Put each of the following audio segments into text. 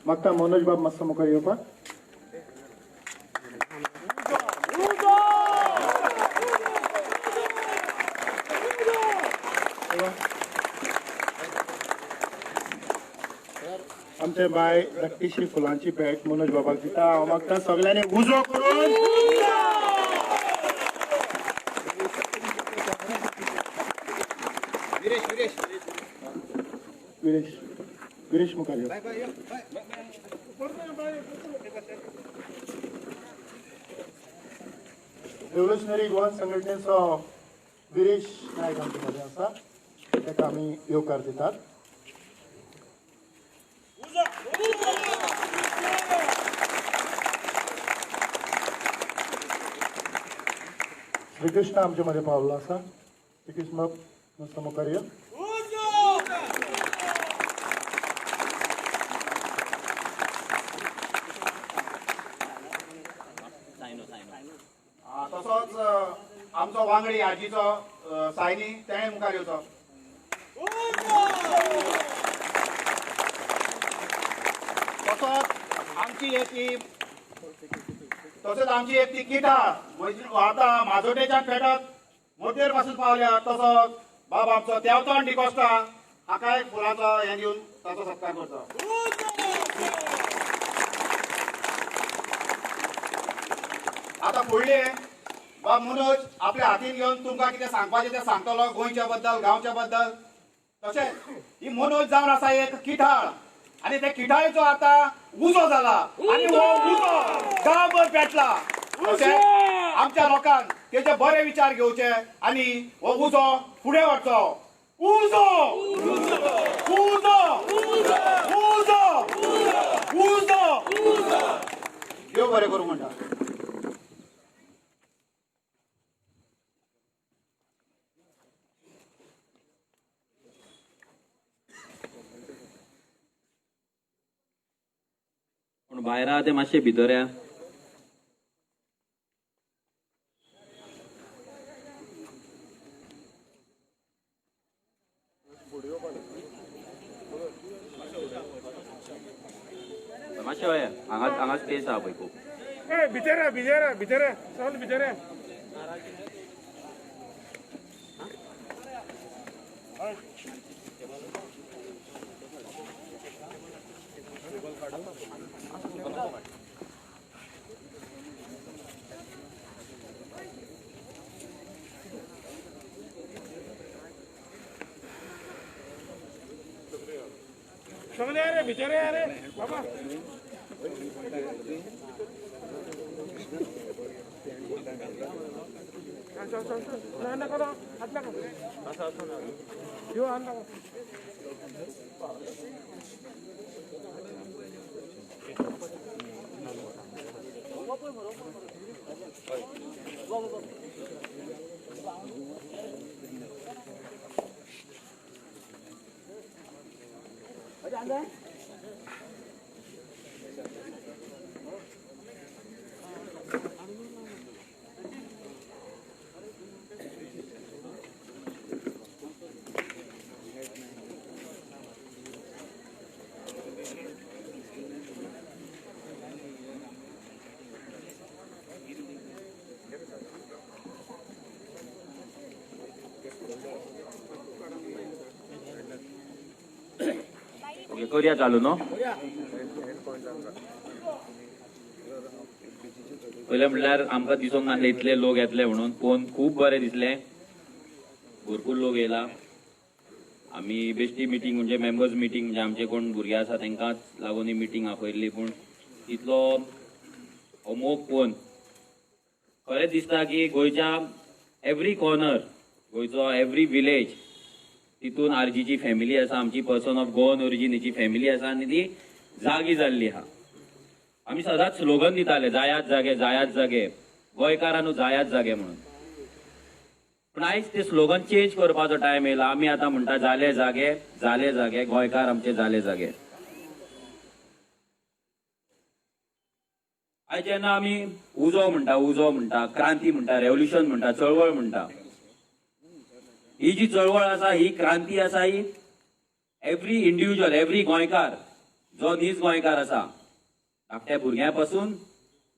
मागता मनोज बाब मस्त मुखार येवपा आमचे बाय धाकटीशी फुलांची भेट मनोज बाबाक दिता हांव मागता सगळ्यांनी उजो करून विरेश मुखार यो रेव्होल्युशनरी गोवन संघटनेचो विरेश नायक आमचे कडेन आसा ताका आमी येवकार दितात. श्रीकृष्ण आमचे मध्ये पावलो आसा. श्रीकृष्ण मस्त मुखार यो. तसोच आमचो वांगडी आजीचो सायनी तेणे मुखार येवचो. तसोच आमची एक टीम तसोच आमची एक ती किटाळ आता माजोड्डेच्या पेटत मोटेर पासून पावल्या. तसोच बाब आमचो देवतण डिकोस्टा हाका एक फुलांचो हे दिवन ताचो सत्कार करतो. आता फुडले बाब मनोज आपल्या हातीन घेवन तुमकां कितें सांगपाचें तें सांगतलो गोंयच्या बद्दल गांवच्या बद्दल. तशेंच ही मनोज जावन आसा एक किटाळ आनी त्या किटाळेचो आता उजो जाला आनी हो उजो गांवभर पेटला. तशेंच आमच्या लोकांक तेजे बरे विचार घेवचे आनी हो उजो फुडें व्हरचो. उजो उजो उजो उजो देव बरें करूं म्हणटा. भायर आहा ते मातशे भितर या. मातशे वया हांगा स्पेस आहा पळय खूब. भितर भितर सगळे भितर. सगळे अरे भितर अरे बाबा. करूया चालू न्हू. पयले म्हणल्यार आमकां दिसूंक नासलें इतले लोक येतले म्हणून. पळोवन खूब बरें दिसलें. भरपूर लोक येयला. आमी बेश्टी मिटींग म्हणजे मेंबर्स मिटींग म्हणजे आमचे कोण भुरगे आसा तांकांच लागून ही मिटींग आपयल्ली. पूण इतलो हो मोग पळोवन खरेंच दिसता की गोंयच्या एवरी कॉर्नर गोंयचो एवरी विलेज तितून आरजीची फॅमिली आसा. आमची पर्सन ऑफ गोवन ओरिजिनीची फॅमिली आसा आनी ती जागी जाल्ली आहा. आमी सदांच स्लोगन दिताले जायात जागे गोंयकारांनू जायात जागे म्हणून. पण आयज ते स्लोगन चेंज करपाचो टायम येयला. आमी आतां म्हणटा जाले जागे, जाले जागे, गोंयकार आमचे जाले जागे. आयज जेन्ना आमी उजो म्हणटा, क्रांती म्हणटा, रेव्होल्युशन म्हणटा, चळवळ म्हणटा, ही जी चळवळ आसा, ही क्रांती आसा, ही एव्हरी इंडिव्हिज्युअल, एव्हरी गोंयकार, जो नीज गोंयकार आसा, धाकट्या भुरग्या पासून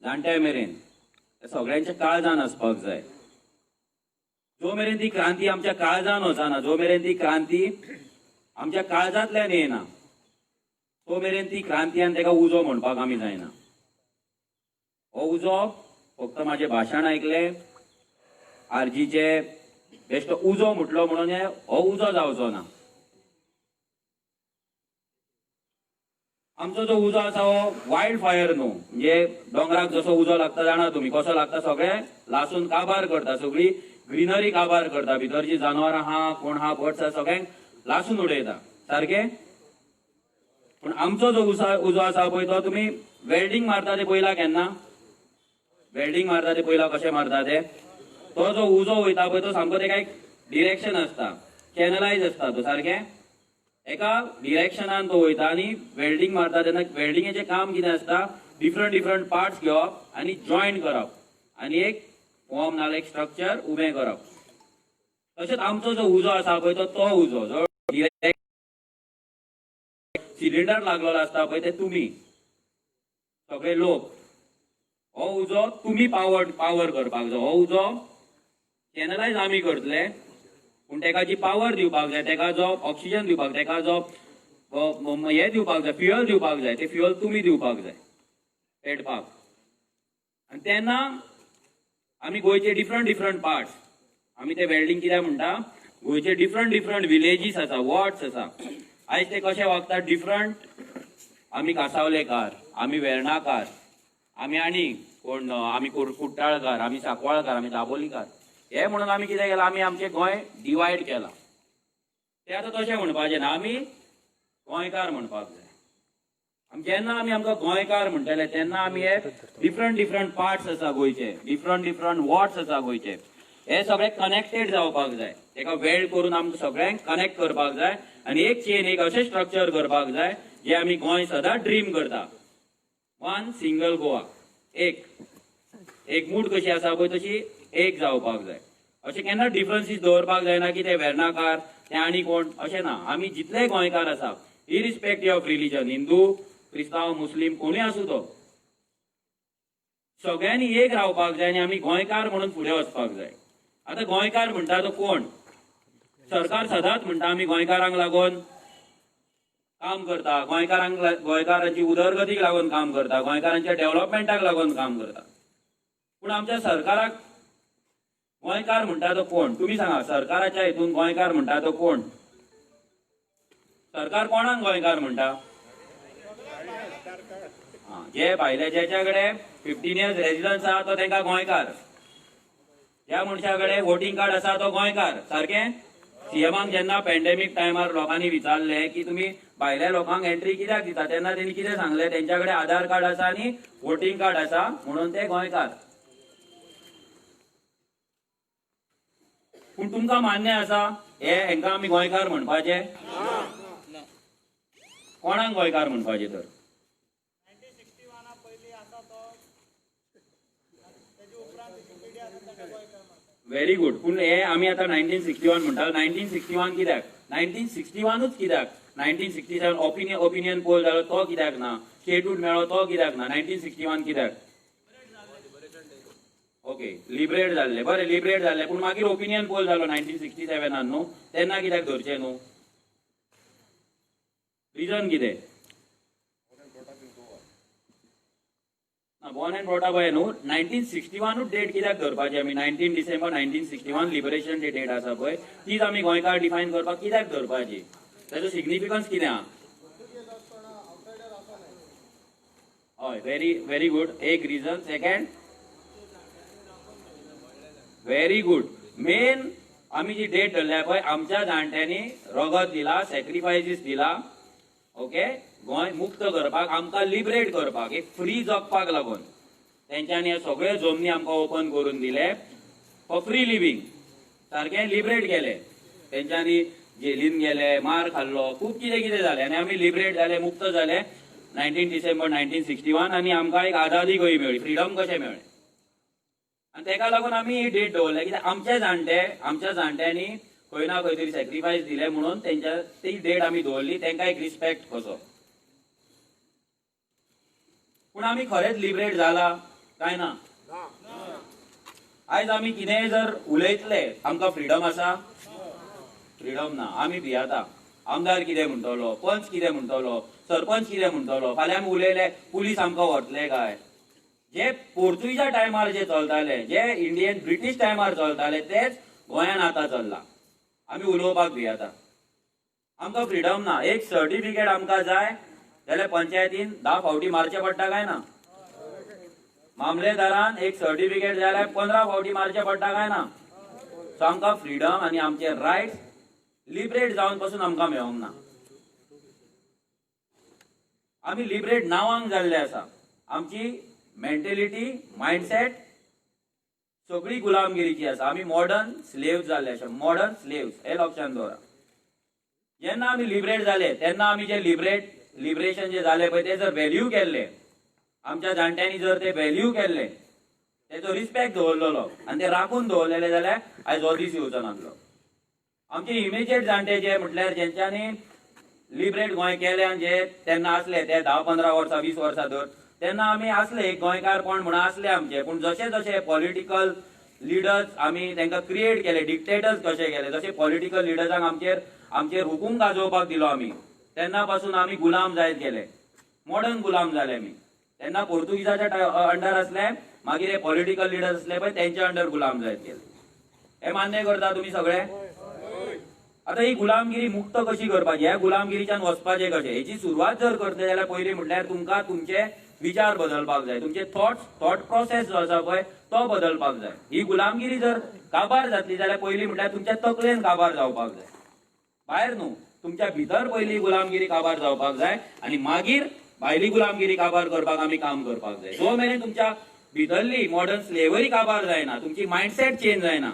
जाणट्या मेरेन, सगळ्यांच्या काळजान आसपाक जाय. जो मेरेन ती क्रांती आमच्या काळजान वचना, जो मेरेन ती क्रांती आमच्या काळजांतल्यान येना, तो मेरेन ती क्रांती आनी तेका उजो म्हणपाक आमी जायना. हो उजो फक्त माझे भाशण ऐकले, आरजीचे बेश्टो उजो म्हटलो म्हणून हो उजो जावचो ना. आमचो जो उजो आसा हो वायल्ड फायर न्हू, म्हणजे दोंगराक जसो उजो लागता जाणा तुमी, कसो लागता, सगळे लासून काबार करता, सगळी ग्रीनरी काबार करता, भितरची जनावरां आहा, कोण आहा, बर्ड्स आहा, सगळ्यांक लासून उडयता, सारखे. पण आमचो जो उजो आसा पळय तो तुमी वेल्डिंग मारता ते पयला केन्ना? वेल्डिंग मारता ते पयला कशें मारता ते? तो जो उजो वयता पळय तो सामको तेका एक डिरेक्शन आसता, चॅनलायज आसता तो, सारखे. एका डिरेक्शनान तो वयता आनी वेल्डिंग मारता तेन्ना वेल्डिंगेचें काम कितें आसता? डिफरंट डिफरंट पार्ट्स घेवप आनी जॉयन करप आनी एक फॉर्म नाल्यार एक स्ट्रक्चर उबें करप. तशेंच आमचो जो उजो आसा पळय तो उजो जो सिलिंडर लागलेलो आसता पळय ते तुमी सगळे लोक, हो उजो तुमी पावर करपाक जाय. हो उजो चॅनलायज आमी करतले, पूण तेका जी पावर दिवपाक जाय, तेका जो ऑक्सिजन दिवपाक, तेका जो हे दिवपाक जाय, फ्युअल दिवपाक जाय, ते फ्युअल तुमी दिवपाक जाय पेटपाक. आनी तेन्ना आमी गोंयचे डिफरंट डिफरंट पार्ट्स, आमी ते वेल्डिंग कित्याक म्हणटा, गोंयचे डिफरंट डिफरंट विलेजीस आसा, वॉर्ड्स आसा, आयज ते कशे वागतात डिफरंट. आमी कासावलेकार, आमी वेर्णाकार, आमी आनी कोण, आमी कुट्टाळकार, आमी सांकवाळकार, आमी दाबोलीकार, हे म्हणून आमी कितें केलां, आमी आमचें गोंय डिवायड केलां. ते आतां तशें म्हणपाचें ना, आमी गोंयकार म्हणपाक जाय. जेन्ना आमी आमकां गोंयकार म्हणटले तेन्ना आमी हे डिफरंट डिफरंट पार्ट्स आसा गोंयचे, डिफरंट डिफरंट वॉर्ड्स आसा गोंयचे, हे सगळे कनेक्टेड जावपाक जाय. तेका वेल्ड करून आमकां सगळ्यांक कनेक्ट करपाक जाय आनी एक चेन, एक अशें स्ट्रक्चर करपाक जाय जे आमी गोंय सदांच ड्रीम करता. वन सिंगल गोवा, एक मूठ कशी आसा पळय तशी एक जावपाक जाय. अशें केन्ना डिफरन्सीस दवरपाक जायना की ते वेर्णाकार, ते आनी कोण, अशें ना. आमी जितले गोंयकार आसा, इरिस्पेक्टीव ऑफ रिलीजन, हिंदू, क्रिस्तांव, मुस्लीम, कोणूय आसूं तो, सगळ्यांनी एक रावपाक जाय आनी आमी गोंयकार म्हणून फुडें वचपाक जाय. आतां गोंयकार म्हणटा तो कोण? सरकार सदांच म्हणटा आमी गोंयकारांक लागून काम करता, गोंयकारांची उदरगतीक लागून काम करता, गोंयकारांच्या डेव्हलपमेंटाक लागून काम करता. पूण आमच्या सरकाराक गोंयकार म्हणटा तो कोण? तुमी सांगा, सरकाराच्या हितून गोंयकार म्हणटा तो कोण? सरकार कोणाक गोंयकार म्हणटा? जे भायले, ज्याच्या कडेन 15 years रेजिडन्स आहा तो तेंका गोंयकार, ज्या मनशा कडेन वोटिंग कार्ड आसा तो गोंयकार, सारखें. सीएमाक जेन्ना पॅन्डेमिक टायमार लोकांनी विचारले की तुमी भायल्या लोकांक एंट्री कित्याक दिता, तेन्ना तेणी कितें सांगलें? तेंच्या कडेन आधार कार्ड आसा आनी वोटिंग कार्ड आसा म्हणून ते गोंयकार. पूण तुमकां मान्य आसा हेंका आमी गोंयकार म्हणपाचे? कोणाक गोंयकार म्हणपाचे तर? Very good. पूण हे आमी आतां 1961 म्हणटा. 1961 कित्याक? 1961च कित्याक? 1967 ओपिनियन पोल जालो तो कित्याक ना? स्टेटहूड मेळ्ळो तो कित्याक ना? 1961 कित्याक? ओके, लिबरेट जाल्ले, बरें, लिबरेट जाल्ले, पूण मागीर ओपिनियन पोल जालो 1967 न्हू, तेन्ना कित्याक धरचे न्हू? रिजन कितें? बॉर्न एंड ब्रॉट अप आहे न्हू. 1961 डेट कित्याक धरपाची आमी? 19 डिसेंबर 1961 लिबरेशन जी डेट आसा पळय तीच आमी गोंयकार डिफायन करपाक कित्याक धरपाची? ताचो सिग्निफिकन्स कितें आहा? हय, व्हेरी व्हेरी गुड. एक reason. Second, very good. Main आमी जी डेट धरल्या पळय, आमच्या जाणट्यांनी रगत दिला, सॅक्रिफायसीस दिला, ओके, गोंय मुक्त करपाक, आमकां लिबरेट करपाक, एक फ्री जगपाक लागून तेंच्यांनी हे सगळे जमनी आमकां ओपन करून दिले फॉर फ्री लिव्हिंग. सारखे लिबरेट गेले, तेंच्यांनी जेलीन गेले, मार खाल्लो, खूप कितें कितें जालें आनी आमी लिबरेट जाले, मुक्त जाले 19 डिसेंबर 1961 आनी आमकां एक आझादी कशी मेळ्ळी, फ्रीडम कशें मेळ्ळें. आनी तेका लागून आमी ही डेट दवरल्या, कित्याक आमच्या जाणट्यांनी खंय ना खंय तरी सॅक्रिफायस दिले म्हणून तेंच्या ती डेट आमी दवरली, तेंकां एक रिस्पेक्ट कसो. पूण आमी खरेंच लिबरेट जाला काय ना? आयज आमी कितेंय जर उलयतले आमकां फ्रीडम आसा? फ्रीडम ना. आमी भियाता. आमदार कितें म्हणटलो, पंच कितें म्हणटलो, सरपंच कितें म्हणटलो, फाल्यां आमी उलयले पुलीस आमकां व्हरतले काय? जे पोर्तुगीजा टायमार जे चलताले, जे इंडियन ब्रिटीश टायमार चलताले, तेच गोंयान आतां चल्ला. आमी उलोवपाक भियाता. आमकां फ्रीडम ना. एक सर्टिफिकेट आमकां जाय जाल्यार पंचायतीन 10 फावटी मारचें पडटा काय ना? मामलेदारान एक सर्टिफिकेट जाल्यार 15 फावटी मारचें पडटा काय ना? सो आमकां फ्रीडम आनी आमचे रायट्स लिबरेट जावन पासून आमकां मेळोंक ना. आमी लिबरेट नांवांक जाल्ले आसा. आमची मेंटेलिटी, मायंडसेट सगळी गुलामगिरीची आसा. आमी मॉडर्न स्लेव्स जाल्ले आसा. मॉडर्न स्लेव्स हे लक्षांत दवरा. जेन्ना आमी लिबरेट जाले तेन्ना आमी जे लिबरेशन जे जाले पळय ते जर व्हॅल्यू केल्ले, आमच्या जाणट्यांनी जर ते व्हॅल्यू केल्ले, तेचो रिस्पेक्ट दवरलेलो आनी ते राखून दवरलेले जाल्यार आयज हो दीस येवचो नासलो. आमचे इमिजिएट जाणटे जे म्हटल्यार जेंच्यांनी लिबरेट गोंय केलें आनी जे तेन्ना आसले ते 10-15 वर्सां 20 वर्सां धर, तेन्ना आमी आसले गोंयकारपण म्हणून आसले आमचे. पूण जशे जशे पॉलिटिकल लिडर्स आमी तांकां क्रिएट केले, डिक्टेटर्स कशे केले, जशे पॉलिटिकल लिडर्सांक आमचेर हुकूम गाजोवपाक दिलो आमी, तेन्ना पासून आमी गुलाम जायत गेले. मॉडर्न गुलाम जाले आमी. तेन्ना पोर्तुगीजाच्या अंडर असले, मागीर हे पॉलिटिकल लिडर्स असले पळय तेंच्या अंडर गुलाम जायत गेले. हे मान्य करता तुमी सगळे? आता ही गुलामगिरी मुक्त कशी करपाची, ह्या गुलामगिरीच्यान वचपाचे कशे, हेची सुरवात जर करतले जाल्यार पयलीं म्हटल्यार तुमकां तुमचे विचार बदलपाक जाय. तुमचे थॉट प्रोसेस जो आसा पळय तो बदलपाक जाय. ही गुलामगिरी जर काबार जातली जाल्यार पयलीं म्हटल्यार तुमच्या तकलेन काबार जावपाक जाय. भायर न्हू, तुमच्या भितर पयलीं गुलामगिरी काबार जावपाक जाय आनी मागीर भायली गुलामगिरी काबार करपाक आमी काम करपाक जाय. जो मेरेन तुमच्या भितरली मॉडर्न स्लेवरी काबार जायना, तुमची मायंडसेट चेंज जायना,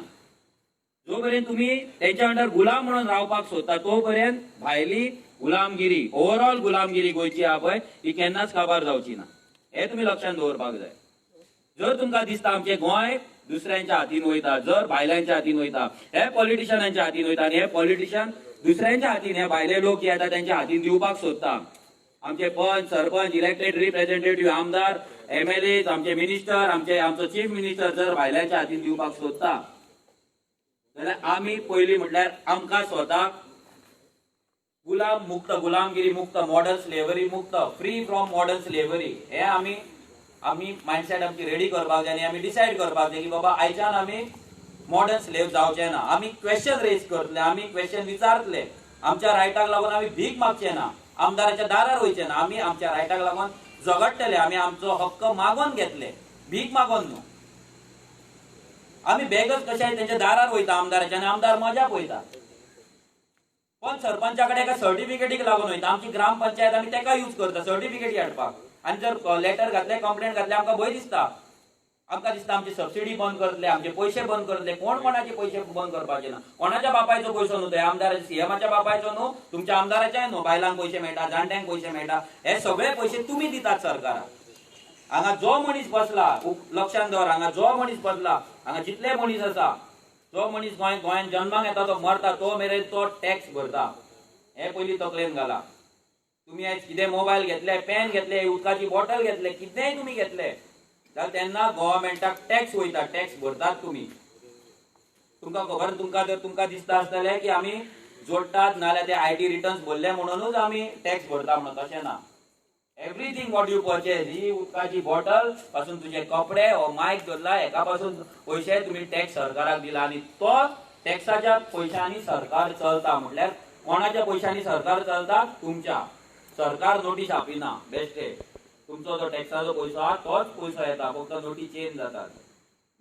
जो पर्यंत तुम्ही त्याच्या अंडर गुलाम म्हणून रावपाक सोदता, तो पर्यंत भायली गुलामगिरी, ओव्हरऑल गुलामगिरी गोंयची आहा पळय ही केन्नाच काबार जावची ना. हे तुम्ही लक्षात दवरपाक जाय. जर तुमकां दिसता आमचे गोंय दुसऱ्यांच्या हातीन वयता, जर भायल्यांच्या हातीन वयता, हे पॉलिटिशियनांच्या हातीन वयता आनी हे पॉलिटिशियन दुसऱ्यांच्या हातीन, हे भायले लोक जे येता त्यांच्या हातीन दिवपाक सोदता, आमचे पंच, सरपंच, इलेक्टेड रिप्रेझेंटेटिव्ह, आमदार, MLA, आमचे मिनिस्टर, आमचो चीफ मिनिस्टर जर भायल्यांच्या हातीन दिवपाक सोदता जाल्यार आमी पयलीं म्हटल्यार आमकां स्वताक गुलाम मुक्त, गुलामगिरी मुक्त, मॉडर्न स्लेवरी मुक्त, फ्री फ्रॉम मॉडर्न स्लेवरी, हे आमी मायंडसेट आमची रेडी करपाक जाय आनी आमी डिसायड करपाक जाय की बाबा आयच्यान आमी मॉडर्न स्लेव जावचे ना. आमी क्वेश्चन रेज करतले, आमी क्वेश्चन विचारतले, आमच्या रायटाक लागून आमी भीक मागचे ना, आमदाराच्या दारार वयचे ना, आमी आमच्या रायटाक लागून झगडटले, आमी आमचो हक्क मागोन घेतले, भीक मागोन न्हू. आमी बेगच कशे त्यांच्या दारार वयता आमदाराच्या आनी आमदार मजा पळयता. पण सरपंचाकडे एका सर्टिफिकेटीक लागून वयता, आमची ग्रामपंचायत आमी तेका यूज करता सर्टिफिकेटी हाडपाक. आनी जर लेटर घातले, कंप्लेंट घातले, आमकां भंय दिसता. आमकां दिसता आमची सबसिडी बंद करतले, आमचे पैसे बंद करतले. कोण कोणाचे पैसे बंद करपाचे ना. कोणाच्या बापायचो पैसो न्हू, आमदाराच्या सीएमाच्या बापायचो न्हू, तुमच्या आमदाराच्याय न्हू. बायलांक पैसे मेळटा, जाणट्यांक पैसे मेळटा, हे सगळे पैसे तुमी दितात सरकाराक. हांगा जो मनीस बसला, लक्षात दवर, हांगा जो मनीस बसला, हांगा जितले मनीस आसा, जो मनीस गोंयान जन्माक येता तो मरता, तो मेरेन तो टॅक्स भरता. हे पयलीं तकलेन घाला. तुम्ही आयज कितें मोबायल घेतले, पेन घेतले, उदकाची बॉटल घेतले, कितेंय तुम्ही घेतले जाल्यार तेन्ना गव्हर्नमेंटाक टॅक्स वयता, टॅक्स भरतात तुमी. तुमकां खबर, तुमकां दिसता आसतलें की आमी जोडटात नाल्यार ते IT रिटर्न्स भरले म्हणूनच आमी टॅक्स भरता म्हणून. तशें ना. एवरीथिंग वॉट यू परचेज, ही उदकाची बॉटल पासून तुझे कपडे हो मायक धरला, हेका पासून पैसे तुम्ही टॅक्स सरकाराक दिला आनी तो टॅक्साच्या पैशांनी सरकार चलता. म्हटल्यार कोणाच्या पैशांनी सरकार चलता? तुमच्या. सरकार नोटीस छापिना. बेस्ट आहे. तुमचो जो टॅक्साचो पैसो आहा तोच पैसो येता, फक्त नोटी चेंज जातात.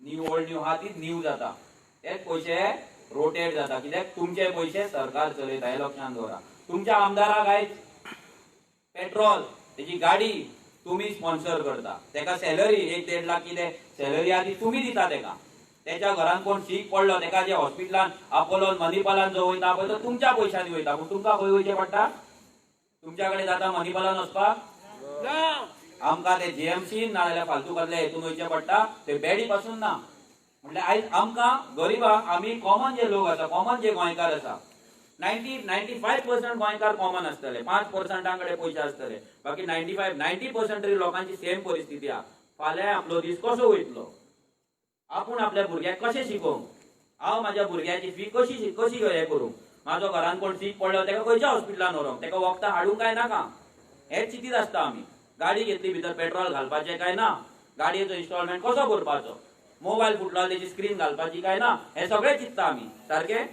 न्यू ओल्ड न्यू आहा तीच न्यू जाता, तेच पैसे रोटेट जाता. कित्याक तुमचे पैसे सरकार चलयता, हे लक्षात दवरा. तुमच्या आमदाराक आयज पेट्रोल, त्याची गाडी तुम्ही स्पॉन्सर करता, तेका सॅलरी 1-1.5 लाख कितें सॅलरी आहा ती तुम्ही दिता तेका. त्याच्या घरान कोण शीक पडलो तेका जे हॉस्पिटलान अपोलोन मणिपालान जो वयता पळय तो तुमच्या पयशांनी वयता पूण तुमकां खंय वयचें पडटा तुमच्या कडेन जाता मणिपालान वचपाक आमकां ते जीएमसी नाजाल्यार फालतूकातले हेतून वयचें पडटा ते बेडी पासून ना म्हटल्यार आयज आमकां गरिबांक आमी कॉमन जे लोक आसा कॉमन जे गोंयकार आसा 95% गोंयकार कॉमन आसतले 5% कडेन पयशे आसतले बाकी 90% तरी लोकांची सेम परिस्थिती आहा फाल्यां आपलो दीस कसो वयतलो आपूण आपल्या भुरग्याक कशें शिकोवंक हांव म्हाज्या भुरग्याची फी कशी हे करूंक म्हाजो घरान कोण सीक पडलो तेका खंयच्या हॉस्पिटलान व्हरोंक तेका वखदां हाडूंक काय नाका हेच चिंतीत आसता आमी गाडी घेतली भितर पेट्रोल घालपाचें काय ना गाडयेचो इन्स्टॉलमेंट कसो भरपाचो मोबायल फुटलो तेजी स्क्रीन घालपाची काय ना हे सगळें चिंतता आमी सारकें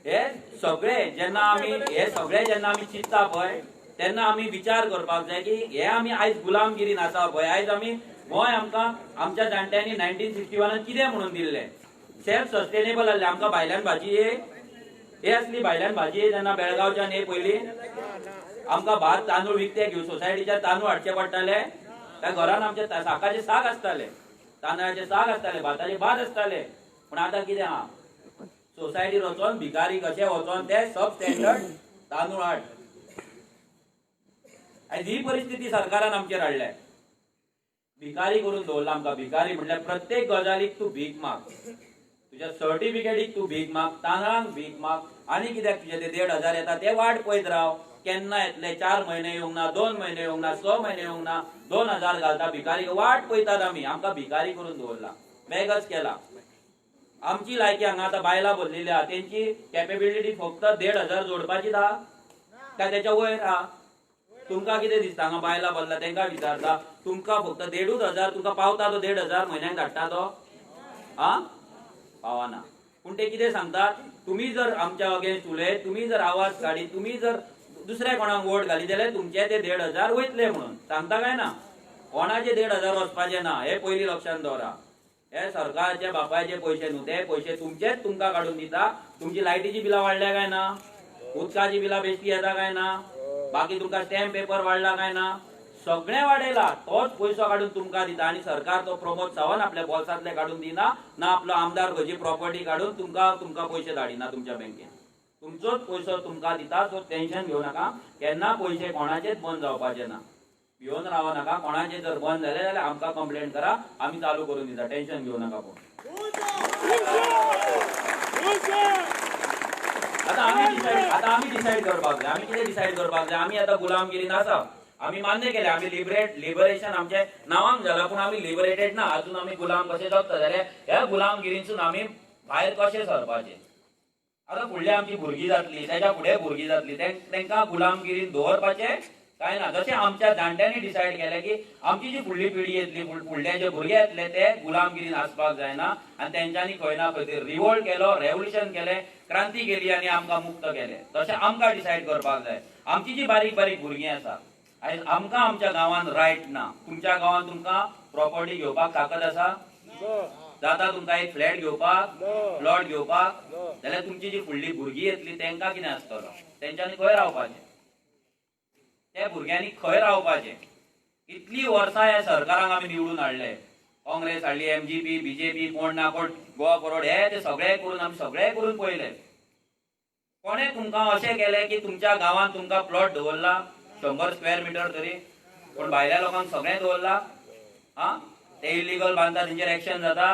हे सगळे जेन्ना आमी चिंतता पळय तेन्ना आमी विचार करपाक जाय की हे आमी आयज गुलामगिरीन आसा पळय आयज आमी गोंय आमकां आमच्या जाणट्यांनी 1961 कितें म्हणून दिल्लें सेल्फ सस्टेनेबल आहलें आमकां भायल्यान भाजी हे असली भायल्यान भाजी जेन्ना बेळगांवच्यान हे पयली आमकां भात तांदूळ विकते घेवन सोसायटीचे तांदूळ हाडचे पडटाले त्या घरान आमचे साकाचे साग आसताले तांदळाचे साग आसताले भाताचे भात आसताले पूण आतां कितें आहा सोसायटीर वचोन भिकारी कशे वचोन ते सब स्टँडर्ड तांदूळ हाड आयज ही परिस्थिती सरकारान आमचेर हाडल्या भिकारी करून दवरला आमकां भिकारी म्हटल्यार प्रत्येक गजालीक तूं भीक माग तुज्या सर्टिफिकेटीक तूं भीक माग तांदळांक भीक माग आनी कित्याक तुजे ते 1,500 येता ते वाट पळयत राव केन्ना येतले 4 म्हयने येवंक ना 2 म्हयने येवंक ना 6 म्हयने येवंक ना 2,000 घालता भिकारी वाट पळयतात आमी आमकां भिकारी करून दवरला बेगच केला आमची लायकी हांगा आतां बायलां भरलेली आहा तेंची कॅपेबिलिटी फक्त 1,500 जोडपाचीच आहा काय तेच्या वयर आहा तुमकां कितें दिसता हांगा बायलां भरला तेंकां विचारता तुमकां फक्त 1,500 तुमकां पावता तो 1,500 म्हयन्याक धाडटा तो आ पावना पूण ते कितें सांगतात तुम्ही जर आमच्या अगेन्स्ट उलयत तुम्ही जर आवाज काडीत तुम्ही जर दुसऱ्या कोणाक वोट घाली जाल्यार तुमचे ते 1,500 वयतले म्हणून सांगता काय ना कोणाचे 1,500 वचपाचे ना हे पयली लक्षात दवरा हे सरकारचे बापायचे पयशे न्हू ते पयशे तुमचेच तुमकां काडून दिता तुमची लायटीची बिलां वाडल्या काय ना उदकाची बिलां बेश्टी येता काय ना बाकी तुमकां स्टॅम्प पेपर वाडला काय ना सगळें वाडयला तोच पयसो काडून तुमकां दिता आनी सरकार तो प्रमोद सावंत आपल्या बॉल्सांतले काडून दिना ना आपलो आमदार खंयची प्रॉपर्टी काडून तुमकां पयशे धाडिना तुमच्या बँकेन तुमचोच पयसो तुमकां दिता सो टेन्शन घेवं नाका केन्ना पयशे कोणाचेच बंद जावपाचे ना भिवन रावं नाका कोणाचे जर बंद जाले जाल्यार आमकां कंप्लेंट करा आमी चालू करून दिता टेन्शन घेवं नाका आतां आमी डिसायड करपाक जाय आमी कितें डिसायड करपाक जाय आमी आतां गुलामगिरीन आसा आमी मान्य केले आमी लिबरेशन आमचे नांवांक जाला पूण आमी लिबरेटेड ना अजून आमी गुलाम कशे जगता जाल्यार ह्या गुलामगिरीनसून आमी भायर कशे सरपाचे आतां फुडली आमची भुरगीं जातली तेच्या फुडें भुरगीं जातली तेंकां गुलामगिरीन दवरपाचें काय ना जशें आमच्या जाणट्यांनी डिसायड केलें की आमची जी फुडली पिढी येतली फुडले जे भुरगे येतले ते गुलामगिरीन आसपाक जायना आनी तेंच्यांनी खंय ना खंय तरी रिवोल्ट केलो रेवल्युशन केलें क्रांती केली आनी आमकां मुक्त केलें तशें आमकां डिसायड करपाक जाय आमची जी बारीक बारीक भुरगीं आसा आयज आमकां आमच्या गांवांत रायट ना तुमच्या गांवांत तुमकां प्रॉपर्टी घेवपाक ताकद आसा जाता तुमकां एक फ्लॅट घेवपाक प्लॉट घेवपाक जाल्यार तुमची जी फुडली भुरगीं येतली तेंकां कितें आसतलो तेंच्यांनी खंय रावपाचें त्या भुरग्यांनी खंय रावपाचें इतलीं वर्सां ह्या सरकाराक आमी निवडून हाडले काँग्रेस हाडली MGP BJP कोण ना कोण गोवा फॉरवर्ड हे ते सगळे करून आमी सगळे करून पळयले कोणे तुमकां अशें केलें की तुमच्या गांवांत तुमकां प्लॉट दवरला 100 स्क्वेअर मिटर तरी पण भायल्या लोकांक सगळें दवरला हा ते इलिगल बांदता तेंचेर एक्शन जाता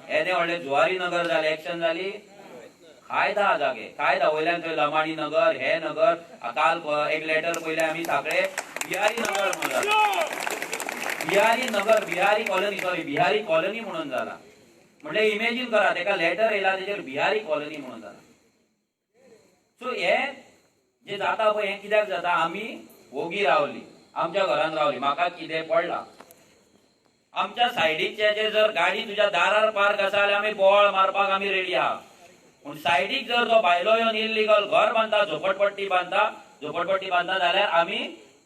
येदे व्हडले जुवारी नगर जाले एक्शन जाली कायदा जागे कायदा वयल्यान थंय लमाणी नगर हे नगर काल एक लेटर पयले आमी साखळे बिहारी नगर म्हणून बिहारी कॉलनी म्हणून जाला म्हणजे इमेजिन करा तेका लेटर येयला तेजेर बिहारी कॉलनी म्हणून जाला सो हे जे जाता पळय हे कित्याक जाता आमी ओगी रावली आमच्या घरान रावली म्हाका कितें पडला आमच्या सायडीकचे जे जर गाडी तुज्या दारार पार्क आसा जाल्यार आमी बोवाळ मारपाक आमी रेडी आहा पूण सायडीक जर तो भायलो येवन इल्लीगल घर बांदता झोपडपट्टी बांदता जाल्यार आमी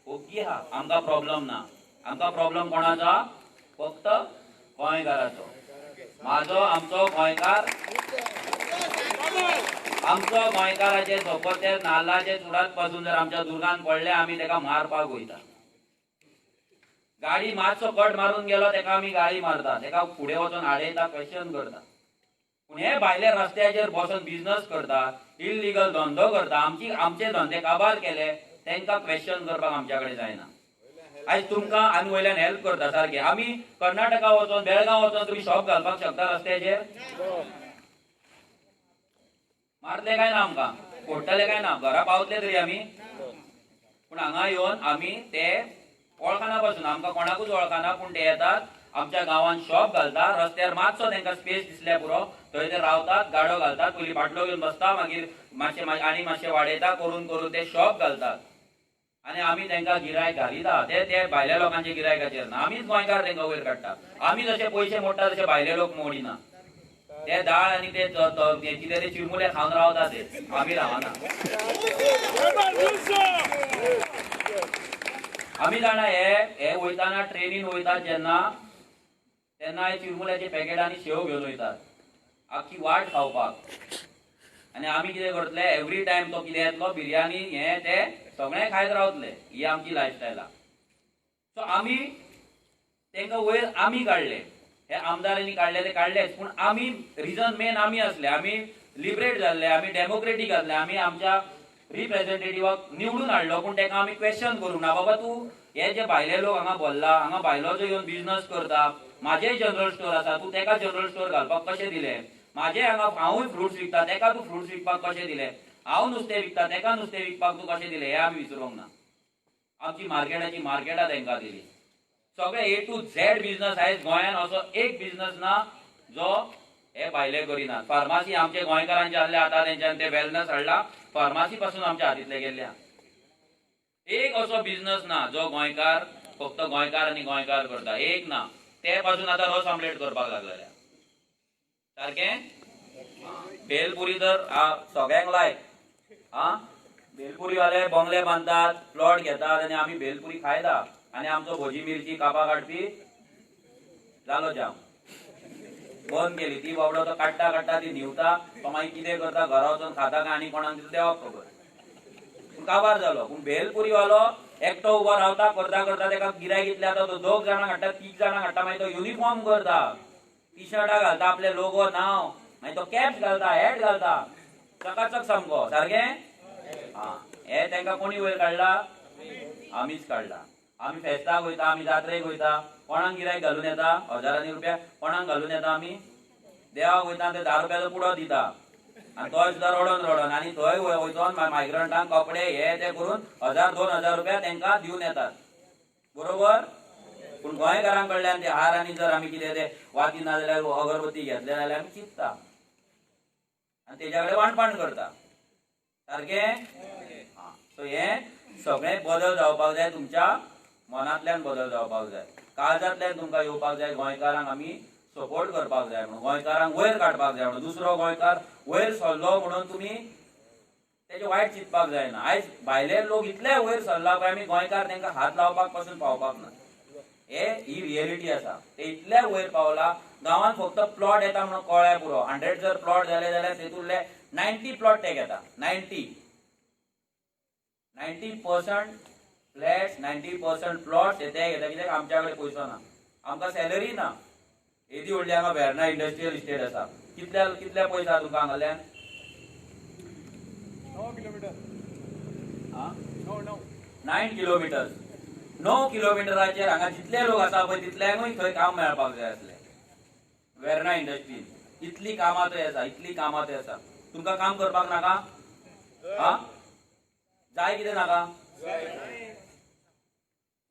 ओगी आहा आमकां प्रॉब्लेम ना आमकां प्रॉब्लेम कोणाचो फक्त गोंयकाराचो म्हाजो आमचो गोंयकाराचे झोपडचे नाल्लाचे चुडात पासून जर आमच्या दुर्गान पडले आमी तेका मारपाक वयता गाडी मातसो कट मारून गेलो तेका आमी गाडी मारता, तेका फुडें वचून आडयता, क्वेश्चन करता. पूण हे भायले रस्त्याचेर बसून बिझनस करता, इलिगल धंदो करता, आमचे धंदे काबार केले, तांकां क्वेश्चन करपाक आमच्या कडेन जायना. आयज तुमकां आमी वयल्यान हेल्प करता सारखे. आमी कर्नाटका वचून बेळगांव वचून तुमी शॉप घालपाक शकता रस्त्याचेर? मारले काय ना आमकां, फोडटले काय ना, घरा पावतले तरी आमी. पूण हांगा येवन आमी ते वळखना पासून, आमकां कोणाकूच वळखना, पूण ते येतात, आमच्या गांवांत शॉप घालता, रस्त्यार मातसो तांकां स्पेस दिसल्या पुरो, थंय ते रावतात, गाडो घालतात, पयलीं बाटलो घेवन बसता, मागीर मातशें आनी मातशें वाडयता, करून करून ते शॉप घालतात. आनी आमी तांकां गिरायक घालिता. ते भायल्या लोकांचे गिरायकाचेर ना, आमीच गोंयकार तांकां वयर काडटा. आमी जशे पयशे मोडटा तशे भायले लोक मोडिना. ते दाळ आनी ते कितें ते चिरमुले खावन रावता, ते आमी रावना. आमी जाणा हे वयताना ट्रेनीन वयतात जेन्ना, तेन्ना हे चिरमुल्याचे पॅकेट आनी शेव घेवन वयतात आख्खी वाट खावपाक. आनी आमी कितें करतले, एवरी टायम तो कितें येतलो, बिर्याणी हे ते सगळे खायत रावतले. ही आमची लायफस्टायल आहा. सो आमी तांकां वयर आमी काडले, हे आमदारांनी काडले ते काडलेच, पूण आमी रिजन मेन आमी असले, आमी लिबरेट जाल्ले, आमी डेमोक्रेटीक जाल्ले, आमी आमच्या रिप्रेझेंटेटिव्हाक निवडून हाडलो, पूण ताका आमी क्वेश्चन करूंक ना. बाबा तूं हे जे भायले लोक हांगा बोल्ला, हांगा भायलो जो येवन बिझनस करता, म्हाजेय जनरल स्टोर आसा, तूं तेका जनरल स्टोर घालपाक कशें दिले? म्हाजे हांगा हांवूय फ्रुट्स विकता, तेका तूं फ्रुट्स विकपाक कशें दिले? हांव नुस्तें विकता, तेका नुस्तें विकपाक तूं कशें दिलें? हे आमी विचारूंक ना. आमची मार्केटां तांकां दिली. सगळे A to Z बिझनस आयज गोंयांत असो एक बिझनस ना जो हे भायले करिनात. फार्मासी आमचे गोंयकारांचे आसले, आतां तेंच्यान ते वेलनस हाडला, फार्मासी पासून आमच्या हातींतले गेल्ले. एक असो बिझनस ना जो गोंयकार फक्त गोंयकार आनी गोंयकार करता, एक ना. ते पासून आतां रस ऑमलेट करपाक लागलेले सारकें. भेलपुरी तर सगळ्यांक लायक. भेलपुरी वाले बंगले बांदतात, प्लॉट घेतात, आनी आमी भेलपुरी खायता, आनी आमचो भजी मिरची कापा काडपी जालो जाम. बंद केली ती बाबडो, तो काडटा ती न्हिवता, तो मागीर कितें करता, घरा वचून खाता काय आनी कोणाक दिता देवाक खबर. पूण काबार जालो. पूण भेलपुरी वालो एकटो उबो रावता, करता तेका गिरायक इतले आता, तो 2 जाणांक हाडटा, 3 जाणांक हाडटा, मागीर तो युनिफॉर्म करता, टी शर्टां घालता, आपले लोगो नांव, मागीर तो कॅप्स घालता, हॅट घालता, चकाचक सामको सारकें. हे तांकां कोणी वयर काडला? आमीच काडला. आमी फेस्ताक वयता, आमी जात्रेक वयता, कोणाक गिरायक घालून येता? हजारांनी रुपया कोणाक घालून येता? आमी देवाक वयता, ते 10 रुपयाचो पुडो दिता, आनी तोय सुद्दां रडोन आनी थंय वयचोन मायग्रंटांक कपडे हे ते करून 1000-2000 रुपया तांकां दिवन येतात. बरोबर. पूण गोंयकारां कडल्यान ते हार आनी जर आमी कितें ते वाती ना जाल्यार अगरबत्ती घेतले जाल्यार आमी चिंतता आनी तेज्या कडेन वाणपाण करता सारकें. सो हे सगळें बदल जावपाक जाय, तुमच्या मनांतल्यान बदल जावपाक जाय, काळजांतल्यान तुमकां येवपाक जाय. गोंयकारांक आमी सपोर्ट करपाक जाय म्हणून, गोंयकारांक वयर काडपाक जाय म्हणून. दुसरो गोंयकार वयर सरलो म्हणून तुमी तेजे वायट चिंतपाक जायना. आयज भायले लोक इतले वयर सरला पळय, आमी गोंयकार तांकां हात लावपाक पासून पावपाक ना. ही रियलिटी आसा. ते इतले वयर पावला. गांवांत फक्त प्लॉट येता म्हणून कळ्ळें पुरो. 100 जर प्लॉट जाले जाल्यार तेतूंतले 90 प्लॉट ते घेता. 90% फ्लॅट्स, 90% प्लॉट्स ते घेता. कित्याक आमच्या कडेन पयसो ना, आमकां सॅलरी ना. येदी व्हडली हांगा वेर्ना इंडस्ट्रियल इस्टेट आसा. कितले पयसो आहा तुमकां हांगाल्यान? 9 किलोमीटर. 9 किलोमिटर्स. 9 किलोमिटराचेर हांगा जितले लोक आसा पळय तितल्यांकूय थंय काम मेळपाक जाय आसलें. वेर्ना इंडस्ट्रीन इतली कामां थंय आसा. तुमकां काम करपाक नाका? जाय कितें नाका?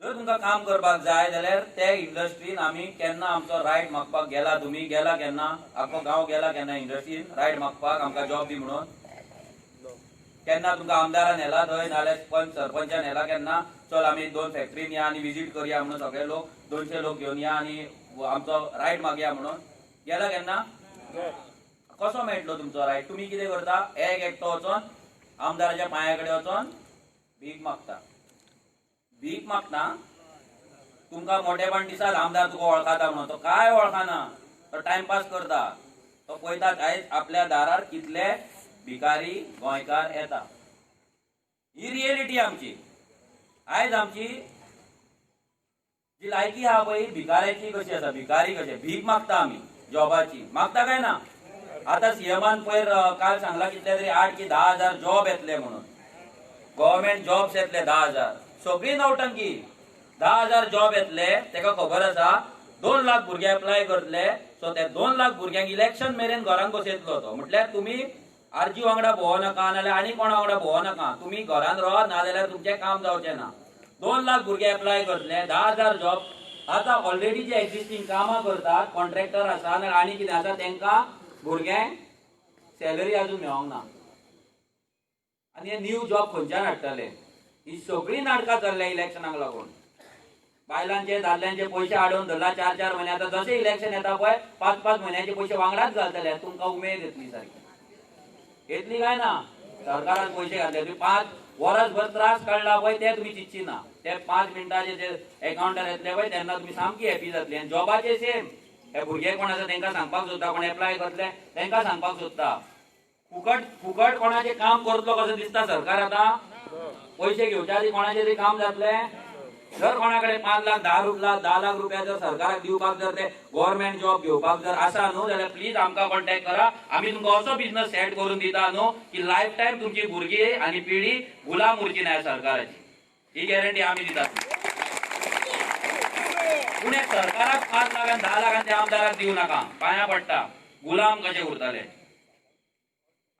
जर तुमकां काम करपाक जाय जाल्यार ते इंडस्ट्रीन आमी केन्ना आमचो रायट मागपाक गेला? तुमी गेला केन्ना? आख्खो गांव गेला केन्ना इंडस्ट्रीन रायट मागपाक आमकां जॉब दी म्हणून? केन्ना तुमकां आमदारान येला थंय, नाल्यार सरपंचान येला केन्ना? चल आमी 2 फॅक्टरीन या आनी विजीट करया म्हणून सगळे लोक 200 लोक घेवन या आनी आमचो रायट मागया म्हणून गेला केन्ना? कसो मेळटलो तुमचो रायट? तुमी कितें करता? एकटो वचोन आमदाराच्या पांया कडेन वचोन भीक मागता. भीक मागता. तुमकां मोठेपण दिसता आमदार तुका वळखता म्हणून. तो काय वळखना, तो टायमपास करता. तो पळयतात आयज आपल्या दारार कितले भिकारी गोंयकार येता. ही रियलिटी आमची. आयज आमची जी लायकी हा पळय भिकाऱ्याची कशी आसा, भिकारी कशे भीक मागता आमी जॉबाची, मागता काय ना. आता सीएमान पयर काल सांगला कितले तरी 8 की 10,000 जॉब येतले म्हणून, गव्हर्नमेंट जॉब्स येतले 10,000. सगळी नवटंकी. 10,000 जॉब येतले, तेका खबर आसा 2 लाख भुरगे अप्लाय करतले. सो ते 2 लाख भुरग्यांक इलेक्शन मेरेन घरान बसयतलो तो. म्हटल्यार तुमी आरजी वांगडा भोव नाका, नाल्यार आनी कोणा वांगडा भोव नाका, तुमी घरान रावा, नाजाल्यार तुमचें काम जावचें ना. 2 लाख भुरगे अप्लाय करतले, 10,000 जॉब. आता ऑलरेडी जे एक्झिस्टिंग कामां करतात, कॉन्ट्रॅक्टर आसा नाल्यार आनी कितें आसा, तांकां भुरग्यांक सॅलरी अजून मेळोंक ना. आनी हे न्यू जॉब खंयच्यान हाडटले? ही सगळी नाटकां चल्ल्या इलेक्शनाक लागून. बायलांचे दादल्यांचे पयशे हाडून धरला 4-4 म्हयने. आता जशें इलेक्शन येता पळय 5-5 म्हयन्याचे पयशे वांगडाच घालतले. तुमकां उमेद येतली सारकी. येतली काय ना? सरकारान पयशे घातले, तुम्ही 5 वर्सभर त्रास काडला पळय ते तुमी चिंतची ना. ते 5 मिनटाचे जे अकाउंटार येतले पळय तेन्ना तुमी सामकी हॅपी जातली. आनी जॉबाचे सेम. हे भुरगे कोण आसा तांकां सांगपाक सोदता, कोण एप्लाय करतले तांकां सांगपाक सोदता. फुकट फुकट कोणाचें काम करतलो कसो दिसता सरकार आता? पयशे घेवच्या आदी कोणाचें तरी काम जातले? जर कोणाकडे 5 लाख 10 लाख रुपया जर सरकाराक दिवपाक जर ते गव्हर्नमेंट जॉब घेवपाक जर आसा न्हू, जाल्यार प्लीज आमकां कॉन्टॅक्ट करा. आमी तुमकां असो बिझनस सेट करून दिता न्हू की लायफ टायम तुमची भुरगीं आनी पिढी गुलाम उरची ना सरकाराची. ही गॅरंटी आमी दितात. पूण हे सरकाराक 5 लाख आनी 10 लाख त्या आमदाराक दिवं नाका. पांयां पडटा. गुलाम कशे उरतले.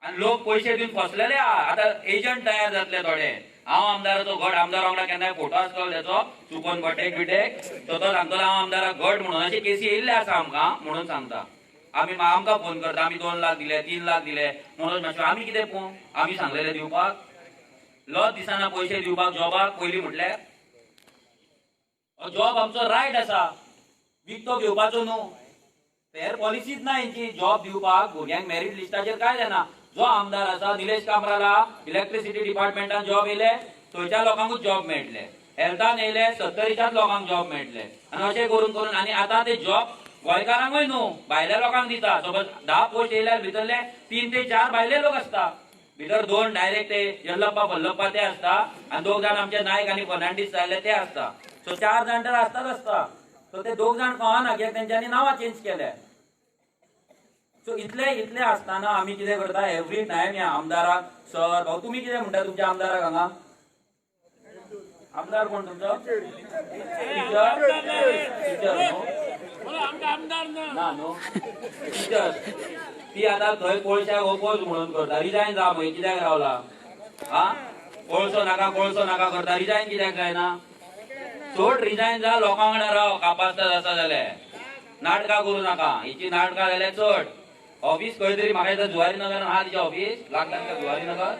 आणि लोक पयशे दिवन फसलेले आता एजंट तयार जातले थोडे. हांव आमदाराचो गट, आमदार वांगडा केन्नाय फोटो आसतलो त्याचो चुकोन बटेक बिटेक, तो सांगतलो हांव आमदाराक गट म्हणून. अशे केसी येयल्ले आसा आमकां म्हणून सांगता. आमकां फोन करता, आमी 2 लाख दिले 3 लाख दिले म्हणून. मातशें आमी कितें पोव? आमी सांगलेले दिवपाक? लज दिसना पयशे दिवपाक जॉबाक? पयलीं म्हटल्यार जॉब आमचो रायट आसा, विकतो घेवपाचो न्हू. फेर पॉलिसीच ना हेंची जॉब दिवपाक. भुरग्यांक मेरिट लिस्टाचेर काय जायना. जो आमदार आसा निलेश कामराला इलेक्ट्रिसिटी डिपार्टमेंटान जॉब येयले, थंयच्या लोकांकूच जॉब मेळटले. हेल्थान येयले 70च्याच लोकांक जॉब मेळटले. आनी अशें करून करून आनी आतां ते जॉब गोंयकारांकूय न्हू भायल्या लोकांक दिता. सपोज 10 पोस्ट येयल्यार भितरले 3 ते 4 भायले लोक आसता. भितर 2 डायरेक्ट ते येल्लप्पा भल्लप्पा ते आसता आनी 2 जाण आमचे नायक आनी फर्नांडीस जाल्ले ते आसता. सो 4 जाण तर आसताच आसता. सो ते 2 जाण कळना कित्याक तेंच्यांनी नांवां चेंज केल्या. सो इतले आसतना आमी कितें करता एवरी टायम ह्या आमदाराक सर भाऊ तुमी कितें म्हणटा तुमच्या आमदाराक? हांगा आमदार कोण तुमचो? ना न्हू टिचर. ती आता थंय कोळशाक ओपोज म्हणून करता. रिजायन जा मागीर कित्याक रावला? कोळसो नाका करता. रिजायन कित्याक जायना? सोड रिजायन जा, लोकां वांगडा राव. कापासता आसा जाल्यार नाटकां करूं नाका. हिची नाटकां जाल्यार चड. ऑफिस खंय तरी म्हाका दिसता जुवारी नगर आहा तिचे ऑफिस लागता जुवारी नगर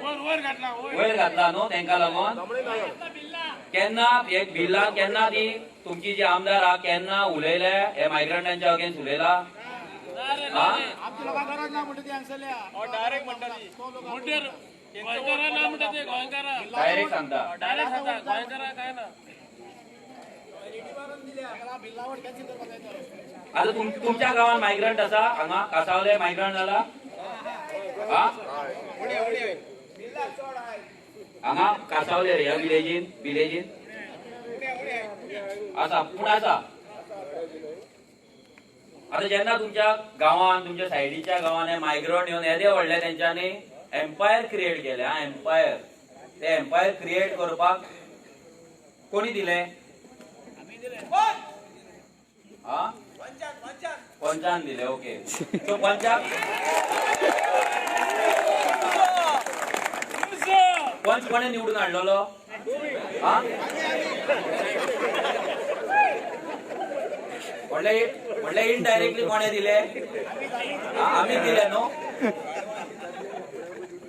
वयर घातला न्हू तांकां लागून. केन्ना एक बिल्ला केन्ना ती तुमची जी आमदार आहा केन्ना उलयले हे मायग्रंटांच्या अगेन्स्ट उलयला? डायरेक्ट सांगता. आता तुमच्या गावात मायग्रंट असा? हांगा कासावले मायग्रंट जाला? हांगा कासावले रे विलेजीन आसा पूण आसा. आता जेन्ना तुमच्या गावान तुमच्या सायडीच्या गावान मायग्रंट येवन येदे व्हडले तेंच्यांनी एम्पायर क्रिएट केले. एम्पायर. ते एम्पायर क्रिएट करपाक कोणी दिले? पंचान दिले. ओके. सो पंच कोणे निवडून हाडलेलो? म्हणले इनडायरेक्टली कोणे दिले? आम्ही दिले न्हू.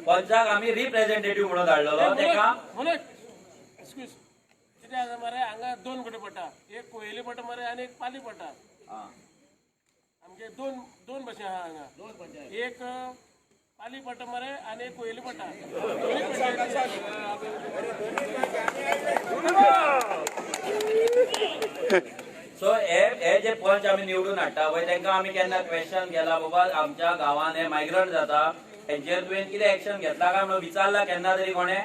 पंचाक आम्ही रिप्रेझेंटेटिव्ह म्हणून धाडलेलो. तेका मरे हांगा 2 गट पडटा. एक कोयली पट्टा मरे आनी एक पाली पट्टा. आमचे दोन भाशे आहा हांगा. एक पाली पट्टा मरे आनी एक कोयली पट्टा. सो हे जे पंच आम्ही निवडून हाडटा पळय तांकां आमी केन्ना क्वेश्चन केला बाबा आमच्या गावान हे मायग्रंट जाता हेंचेर तुवें कितें एक्शन घेतला काय म्हणून विचारला केन्ना तरी कोणे?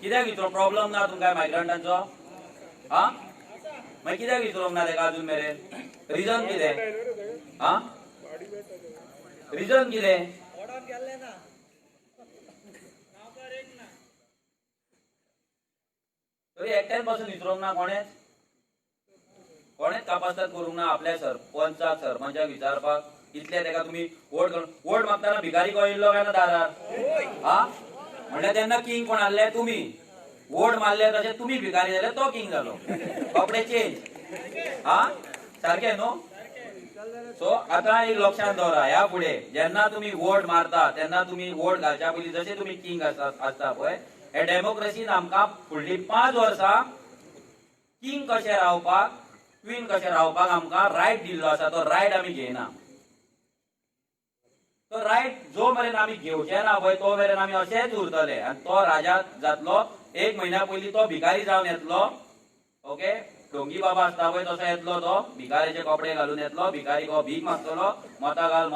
कित्याक इतलो प्रॉब्लम ना तुमकां मायग्रंटांचो? हा मागीर कित्याक विचारूंक ना तेका अजून मेरेन रिजन कितें हा रिजन कितें तरी एकट्यान पासून विचारूंक ना कोणेच कापासतात करूंक ना आपल्या सरपंचाक सरपंचाक विचारपाक इतले तेका तुम्ही वोट मागताना भिकारी को येयल्लो काय ना दारार हा म्हणल्यार तेन्ना किंग कोण आहले तुम्ही वोट मारले तशें तुम्ही भिकारी जाले तो किंग जालो कपडे चेंज हा सारखे न्हू सो आता एक लक्षात दवरा ह्या फुडें जेन्ना तुम्ही वोट मारता तेन्ना तुम्ही वोट घालच्या पयलीं जशें तुम्ही किंग आसता पळय हे डेमोक्रेसीन आमकां फुडलीं 5 वर्सां किंग कशें रावपाक क्वीन कशें रावपाक आमकां रायट दिल्लो आसा तो रायट आमी घेयना तो रायट जो मेरेन आमी घेवचे ना पळय तो मेरेन आमी अशेंच उरतले आनी तो राजा जातलो 1 म्हयन्या पयलीं तो भिकारी जावन येतलो ओके ढोंगी बाबा आसता पळय तसो येतलो तो भिकारीचे कपडे घालून येतलो भिकारी को भीक मागतलो मतां घाल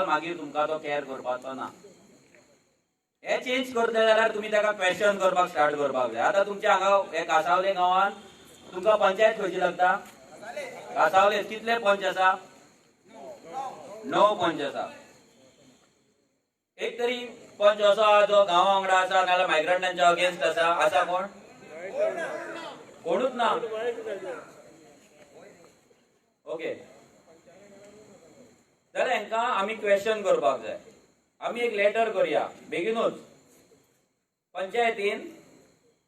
मागीर तुमकां तो कॅर करपाचो ना हे चेंज करतले जाल्यार तुमी तेका क्वेश्चन करपाक स्टार्ट करपाक जाय आतां तुमच्या हांगा हे कासावले गांवांत तुमकां पंचायत खंयची लागता कासावले कितले पंच आसा 9 पंच आसा एक तरी पंच असो आहा जो गांवा वांगडा आसा नाल्यार मायग्रंटांच्या अगेन्स्ट आसा कोण कोणूच ना ओके जाल्यार हांकां आमी क्वेश्चन करपाक जाय आमी एक लेटर करूया बेगीनूच पंचायतीन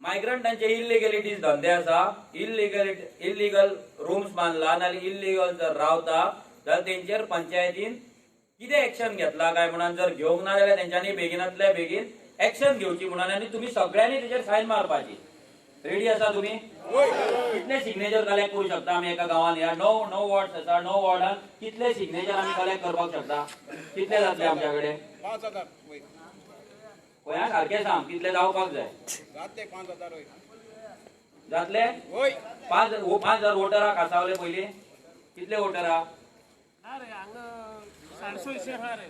मायग्रंटांचे इल्लिगलिटीज धंदे आसा इल्लीगल रूम्स बांधला नाल्यार इल्लीगल जर रावता जाल्यार तेंचेर पंचायतीन कितें एक्शन घेतला काय म्हणून जर घेवंक ना जाल्यार तेंच्यांनी बेगिनांतल्या बेगीन एक्शन घेवची म्हणून आनी तुमी सगळ्यांनी तेचेर सायन मारपाची रेडी आसा तुमी कितले सिग्नेचर कलेक्ट करू शकता आमी एका गांवांत ह्या 9 वॉर्ड्स आसा 9 वॉर्डान कितले सिग्नेचर आमी कलेक्ट करपाक शकता कितले जातले आमच्या कडेन 5,000 गोंया सारखे सांग कितले जावपाक जाय जाते 5,000 जातले होय 5,000 वोटर कासावले पयली कितले वोटर आहा हा रे हांगा 650 हा रे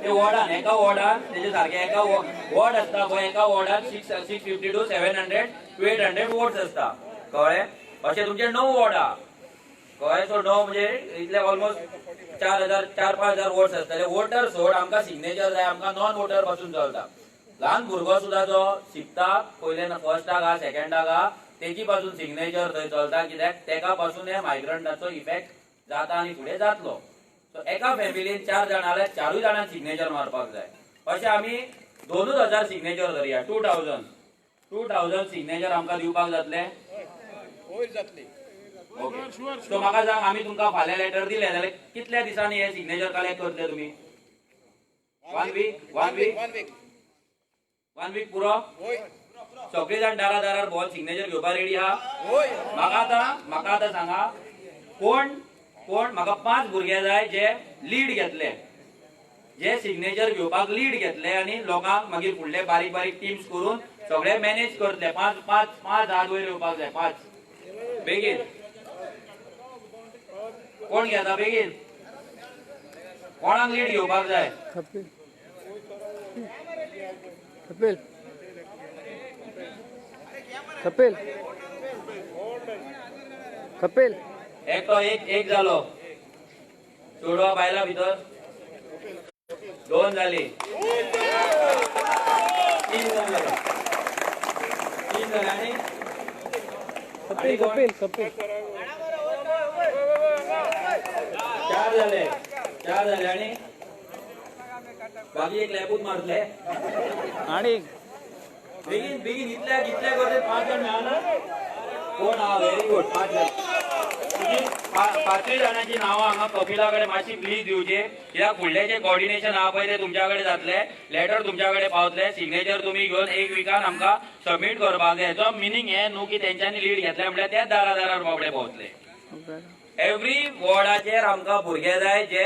ते वॉर्डान एका वॉर्डान तेजे सारखे एका वॉर्ड आसता पळय एका वॉर्डान 650 टू 700 टू 800 वोट्स आसता कळ्ळें अशें तुमचे 9 वॉर्ड आहा कळ्ळें सो 9 म्हणजे इतले ऑलमोस्ट 4,000-5,000 वोट्स आसतले वोटर सोड आमकां सिग्नेचर जाय आमकां नॉन वोटर पासून चलता ल्हान भुरगो सुद्धा जो शिकता पयले फर्स्टाक आहा सेकंडाक आहा तेची पासून सिग्नेचर थंय चलता कित्याक तेका पासून हे मायग्रंटाचो इफेक्ट जाता आनी फुडें जातलो सो एका फॅमिलीन 4 जाणां जाल्यार 4 जाणांक सिग्नेचर मारपाक जाय अशें आमी 2,000 सिग्नेचर धरया 2,000 सिग्नेचर आमकां दिवपाक जातले होय जातली ओके सो म्हाका सांग आमी तुमकां फाल्यां लेटर दिले जाल्यार कितल्या दिसांनी हे सिग्नेचर कलेक्ट करतले तुमी 1 वीक पुरो होय सगळे जाण दारार बॉल सिग्नेचर घेवपाक रेडी आहा होय म्हाका आतां सांगा कोण म्हाका 5 भुरगे जाय जे लीड घेतले जे सिग्नेचर घेवपाक लीड घेतले आनी लोकांक मागीर फुडले बारीक टीम्स करून सगळे मॅनेज करतले 5 हात वयर येवपाक जाय 5 बेगीन कोण घेता बेगीन कोणाक लीड घेवपाक जाय कपिल एकटो एक जालो चोडवा बायला भितर 2 जाली 3 जाले आनी कपिल 4 जाले आनी बाकी एक लॅबूत मारतले आणि बेगीन इतल्या करते 5 जण मेळना कोण हा व्हेरी गुड 5 जण 5 जाणांची नावां हांगा कपिला कडेन मातशी प्लीज दिवचे कित्याक फुडलें कोऑर्डिनेशन आहा पळय ते तुमच्या कडेन जातले लेटर तुमच्या कडेन पावतले सिग्नेचर तुमी घेवन 1 विकान आमकां सबमीट करपाक जाय हेचो मिनींग हे न्हू की तेंच्यांनी लीड घेतले म्हटल्यार तेच दारार बाबडे पावतले एवरी वॉर्डाचेर आमकां भुरगे जाय जे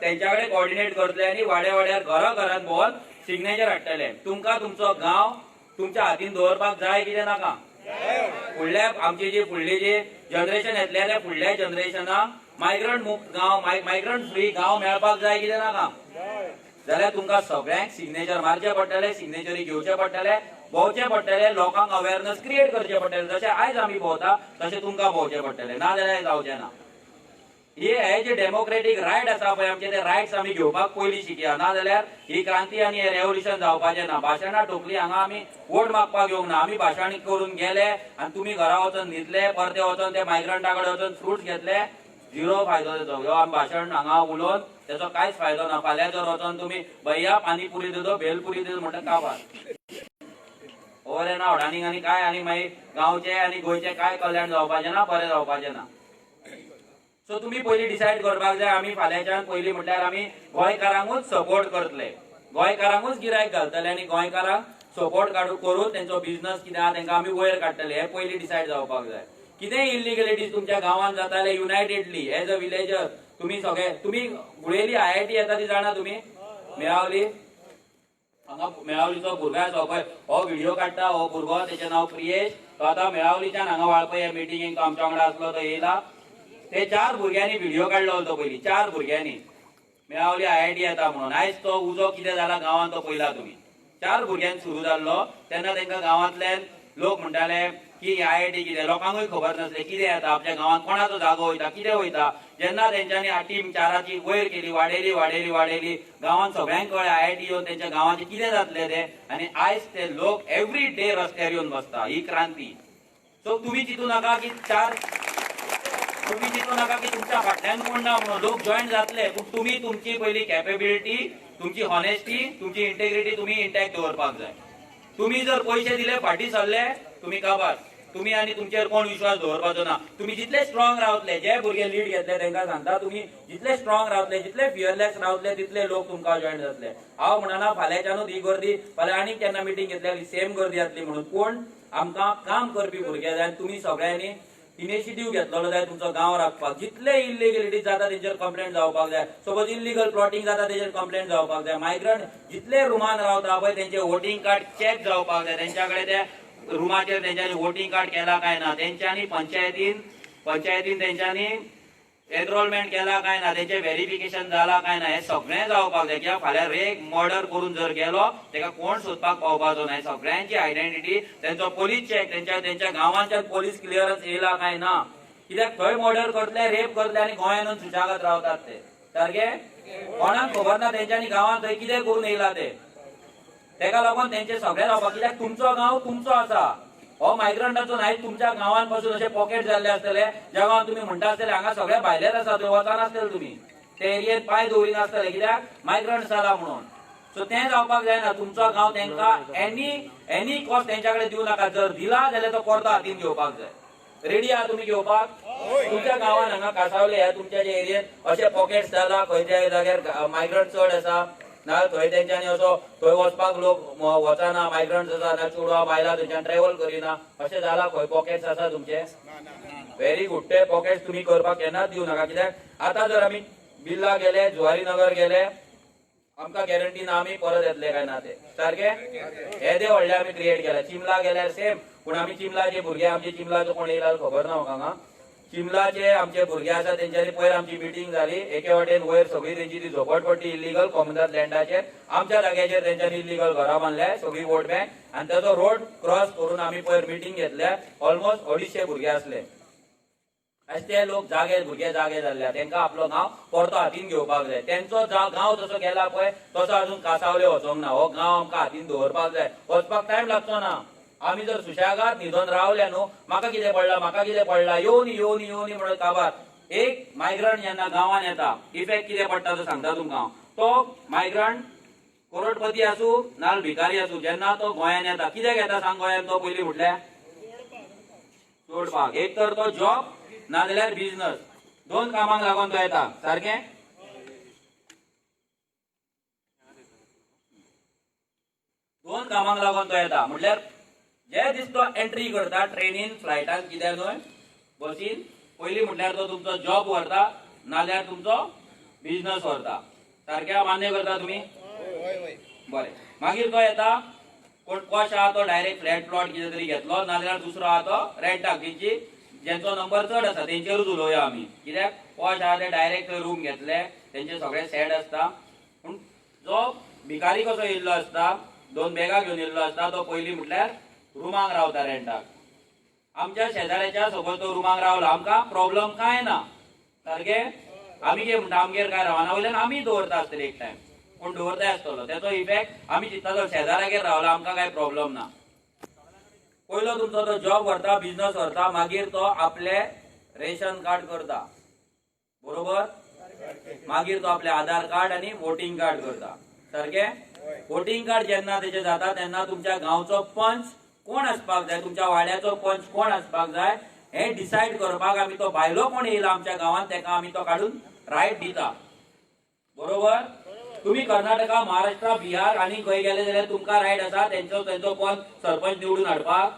तेंच्या कडेन कोऑर्डिनेट करतले आनी वाड्यार घरांत भोंवन सिग्नेचर हाडटले तुमकां तुमचो गांव तुमच्या हातीन दवरपाक जाय कितें नाका फुडल्या आमचे जे फुडले जे जनरेशन येतले त्या फुडल्या जनरेशनाक मायग्रंट मुक्त गांव मायग्रंट फ्री गांव मेळपाक जाय कितें नाका जाल्यार तुमकां सगळ्यांक सिग्नेचर मारचे पडटले सिग्नेचरी घेवचे पडटले भोंवचे पडटले, लोकांक अवेअरनेस क्रिएट करचे पडटले. जशें आयज आमी भोंवता तशें तुमकां भोंवचे पडटले, ना जाल्यार जावचें ना. हे जे डेमोक्रेटीक रायट आसा पळय आमचे, ते रायट्स आमी घेवपाक पयलीं शिकया, ना जाल्यार ही क्रांती आनी हे रेव्होल्युशन जावपाचें ना. भाशणां ठोकली हांगा आमी वोट मागपाक येवंक ना. आमी भाशण करून गेले आनी तुमी घरा वचून न्हिदले, परते वचून ते मायग्रंटा कडेन वचून फ्रुट्स घेतले, झिरो फायदो तेचो. ह्यो आमी भाशण हांगा उलोवन तेचो कांयच फायदो ना. फाल्यां जर वचून तुमी भैया पानी पुरी दिदो, भेल पुरी दिदो म्हणटा काबार. Over and out. आनी काय आनी मागीर गांवचे आनी गोंयचे काय कल्याण जावपाचें ना, बरें जावपाचें ना. सो तुम्ही पयलीं डिसायड करपाक जाय. आमी फाल्यांच्यान पयलीं म्हटल्यार आमी गोंयकारांकूच सपोर्ट करतले, गोंयकारांकूच गिरायक घालतले आनी गोंयकारांक सपोर्ट करून तेंचो बिझनस कितें आहा तेंकां आमी वयर काडटले. हे पयलीं डिसायड जावपाक जाय. कितेंय इलिगलिटीज तुमच्या गांवांत जाताले युनायटेडली एज अ विलेजर तुम्ही सगळे, तुम्ही गुळेली IIT येता ती जाणा तुमी, मेळावली हांगा मेळावलीचो भुरगो आसा पळय, हो व्हिडिओ काडटा, हो भुरगो, तेचें नांव प्रियेश. तो आतां मेळावलीच्यान हांगा वाळपय मिटिंगेक तो आमच्या वांगडा आसलो, तो येयला. ते 4 भुरग्यांनी व्हिडिओ काडलो तो पयलीं, 4 भुरग्यांनी मेळावली IIT येता म्हणून. आयज तो उजो कितें जाला गांवांत तो पयला तुमी. 4 भुरग्यांनी सुरू जाल्लो. तेन्ना तांकां गांवांतले लोक म्हणटाले की IIT कितें, लोकांकूय खबर नासलें कितें येता आपल्या गांवांत, कोणाचो जागो वयता, कितें वयता. जेन्ना तेंच्यांनी टीम 4ची वयर केली, वाडयली गांवांत सगळ्यांक कळ्ळें IIT येवन तेंच्या गांवाचें कितें जातलें तें. आनी आयज ते लोक एवरी डे रस्त्यार येवन बसता. ही क्रांती. सो तुमी चिंतू नाका की तुम्ही चिंतू नाका की तुमच्या फाटल्यान कोण ना म्हणून लोक जॉईन जातले, पूण तुम्ही तुमची पयली कॅपेबिलिटी, तुमची हॉनेस्टी, तुमची इंटेग्रिटी तुम्ही इंटॅक्ट दवरपाक जाय. तुम्ही जर पयशे दिले, फाटी सरले, तुम्ही काबार. तुम्ही आनी तुमचेर कोण विश्वास दवरपाचो ना. तुम्ही जितले स्ट्रॉंग रावतले, जे भुरगे लीड घेतले तांकां सांगता, तुम्ही जितले स्ट्रॉंग रावतले, जितले फियरलेस रावतले, तितले लोक तुमकां जॉईन जातले. हांव म्हणना फाल्यांच्यानूच ही गर्दी, फाल्यां आनीक केन्ना मिटींग घेतल्यार सेम गर्दी जातली म्हणून. पूण आमकां काम करपी भुरगे जाय. तुमी सगळ्यांनी इनिशिएटिव्ह घेतलेलो जाय तुमचो गांव राखपाक. जितले इलिगलिटीज जाता तेंचेर कंप्लेंट जावपाक जाय. सपोज इलिगल प्लॉटिंग जाता तेचेर कंप्लेंट जावपाक जाय. मायग्रंट जितले रुमान रावता पळय तेंचे वोटिंग कार्ड चॅक जावपाक जाय. तेंच्या कडेन त्या रुमाचेर तेंच्यांनी वोटिंग कार्ड केला काय ना, तेंच्यांनी पंचायतीन तेंच्यांनी एनरोलमेंट केला काय ना, तेंचे व्हेरिफिकेशन जाला काय ना, हे सगळें जावपाक जाय. कित्याक फाल्यां रेप मर्डर करून जर गेलो तेका कोण सोदपाक पावपाचो ना. सगळ्यांची आयडेंटिटी, तेंचो पोलीस चॅक, तेंच्या गांवांच्यान पोलीस क्लियरन्स येयला काय ना. कित्याक थंय मर्डर करतले, रेप करतले आनी गोंयांत सुशागत रावतात ते सारखे. कोणाक खबर ना तेंच्यांनी गांवांत थंय कितें करून येयला ते. तेका लागून तेंचे सगळे जावपाक. कित्याक तुमचो गांव तुमचो आसा. हो मायग्रंटाचो न्हय. तुमच्या गांवांत पासून अशे पॉकेट जाल्ले आसतले, ज्या गांवांत तुमी म्हणटा आसतले हांगा सगळे भायलेच आसा, थंय वचनासतले तुमी, ते एरियेत पांय दवरिनासतले, कित्याक मायग्रंट्स जाला म्हणून. सो तें जावपाक जायना. तुमचो गांव तेंकां एनी कॉस्ट तेंच्या कडेन दिवं नाका. जर दिला जाल्यार तो परतो हातीन घेवपाक जाय. रेडी आहा तुमी घेवपाक? तुमच्या गांवांत हांगा कासावले ह्या तुमच्या जे एरियेत अशे पॉकेट्स जाला, खंयच्या जाग्यार मायग्रंट चड आसा ना, थंय तेंच्यांनी असो थंय वचपाक लोक वचना, मायग्रंट्स आसा ना, चेडवां बायलां थंयच्यान ट्रॅव्हल करिना, अशें जाला? खंय पॉकेट्स आसा तुमचे? Very good. ते पॉकेट्स तुमी करपाक केन्नाच दिवं नाका. कित्याक आतां जर आमी बिर्ला गेले, जुवारी नगर गेले, आमकां गॅरंटी ना आमी परत येतले काय ना ते सारखे. हे दे व्हडले आमी क्रिएट केला. चिमला गेल्यार सेम. पूण आमी चिमलाचे भुरगे, आमचे चिमलाचो कोण येयला खबर ना म्हाका. चिमलाचे आमचे भुरगे आसा तेंच्यांनी पयर आमची मिटींग जाली. एके वाटेन वयर सगळी तेंची ती झोपडपट्टी इलिगल कॉमनल लँडाचेर, आमच्या जाग्याचेर तेंच्यांनी इलिगल घरां बांदल्या, सगळी वोट बँक. आनी ताचो रोड क्रॉस करून आमी पयर मिटींग घेतल्या. ऑलमोस्ट 250 भुरगे आसले. अशे ते लोक भुरगे जागे जाल्ल्या. तेंकां आपलो गांव परतो हातीन घेवपाक जाय. तेंचो गांव जसो गेला पळय तसो अजून कासावले वचोंक ना. हो गांव आमकां हातीन दवरपाक जाय. वचपाक टायम लागचो ना. आमी जर सुशागाद न्हिदोन रावले न्हू, म्हाका कितें पडला, येवनी म्हणून काबार. एक मायग्रंट जेन्ना गांवांत येता, इफेक्ट कितें पडटा तो सांगता तुमकां. तो मायग्रंट करोडपती आसूं नाल भिकारी आसूं, जेन्ना तो गोंयांत येता, कित्याक येता सांग गोंयांत तो पयलीं म्हटल्यार? सोडपाक. एक तर तो जॉब ना जाल्यार बिझनस, 2 कामांक लागून तो येता सारखें. दोन कामांक लागून तो येता. म्हटल्यार जे दीस तो एंट्री करता ट्रेनीन, फ्लायटान, कितें न्हय बसीन, पयलीं म्हटल्यार तो तुमचो जॉब व्हरता नाल्यार तुमचो बिझनस व्हरता. सारकें मान्य करता तुमी? बरें. मागीर तो येता, कोण पॉश आहा तो डायरेक्ट फ्लॅट प्लॉट कितें तरी घेतलो, नाल्यार दुसरो आहा तो रेंटाक, तेंची जेंचो नंबर चड आसा तेंचेरूच उलोवया आमी. कित्याक पॉश आहा ते डायरेक्ट रूम घेतले, तेंचे सगळे सेट आसता. पूण जो भिकारी कसो येयल्लो आसता, 2 बॅगा घेऊन येल्लो असता तो पयलीं म्हटल्यार रुमांक रावता रेंटाक. आमच्या शेजाऱ्याच्या सोबत तो रुमांक रावलो, आमकां प्रॉब्लेम काय ना. सारखे आमी कितें म्हणटा आमगेर काय रावना वयल्यान आमी दवरता आसतले एक टायम, कोण दवरताय आसतलो. तेचो इफेक्ट आमी चिंतता तो शेजाऱ्यागेर रावला आमकां काय प्रॉब्लेम ना. पयलो तुमचो तो जॉब व्हरता, बिझनस व्हरता, मागीर तो आपले रेशन कार्ड करता, बरोबर. मागीर तो आपले आधार कार्ड आणि वोटिंग कार्ड करता. सारखे वोटिंग कार्ड जेन्ना तेचे जाता तेन्ना तुमच्या गांवचो पंच कोण आसपाक जाय, तुमच्या वाड्याचो पंच कोण आसपाक जाय हे डिसायड करपाक आमी तो भायलो कोण येयला आमच्या गांवांत तेका आमी तो काढून रायट दिता, बरोबर. तुम्ही कर्नाटका, महाराष्ट्र, बिहार आणि खंय गेले जाल्यार तुमकां रायट आसा तेंचो पंच सरपंच निवडून हाडपाक.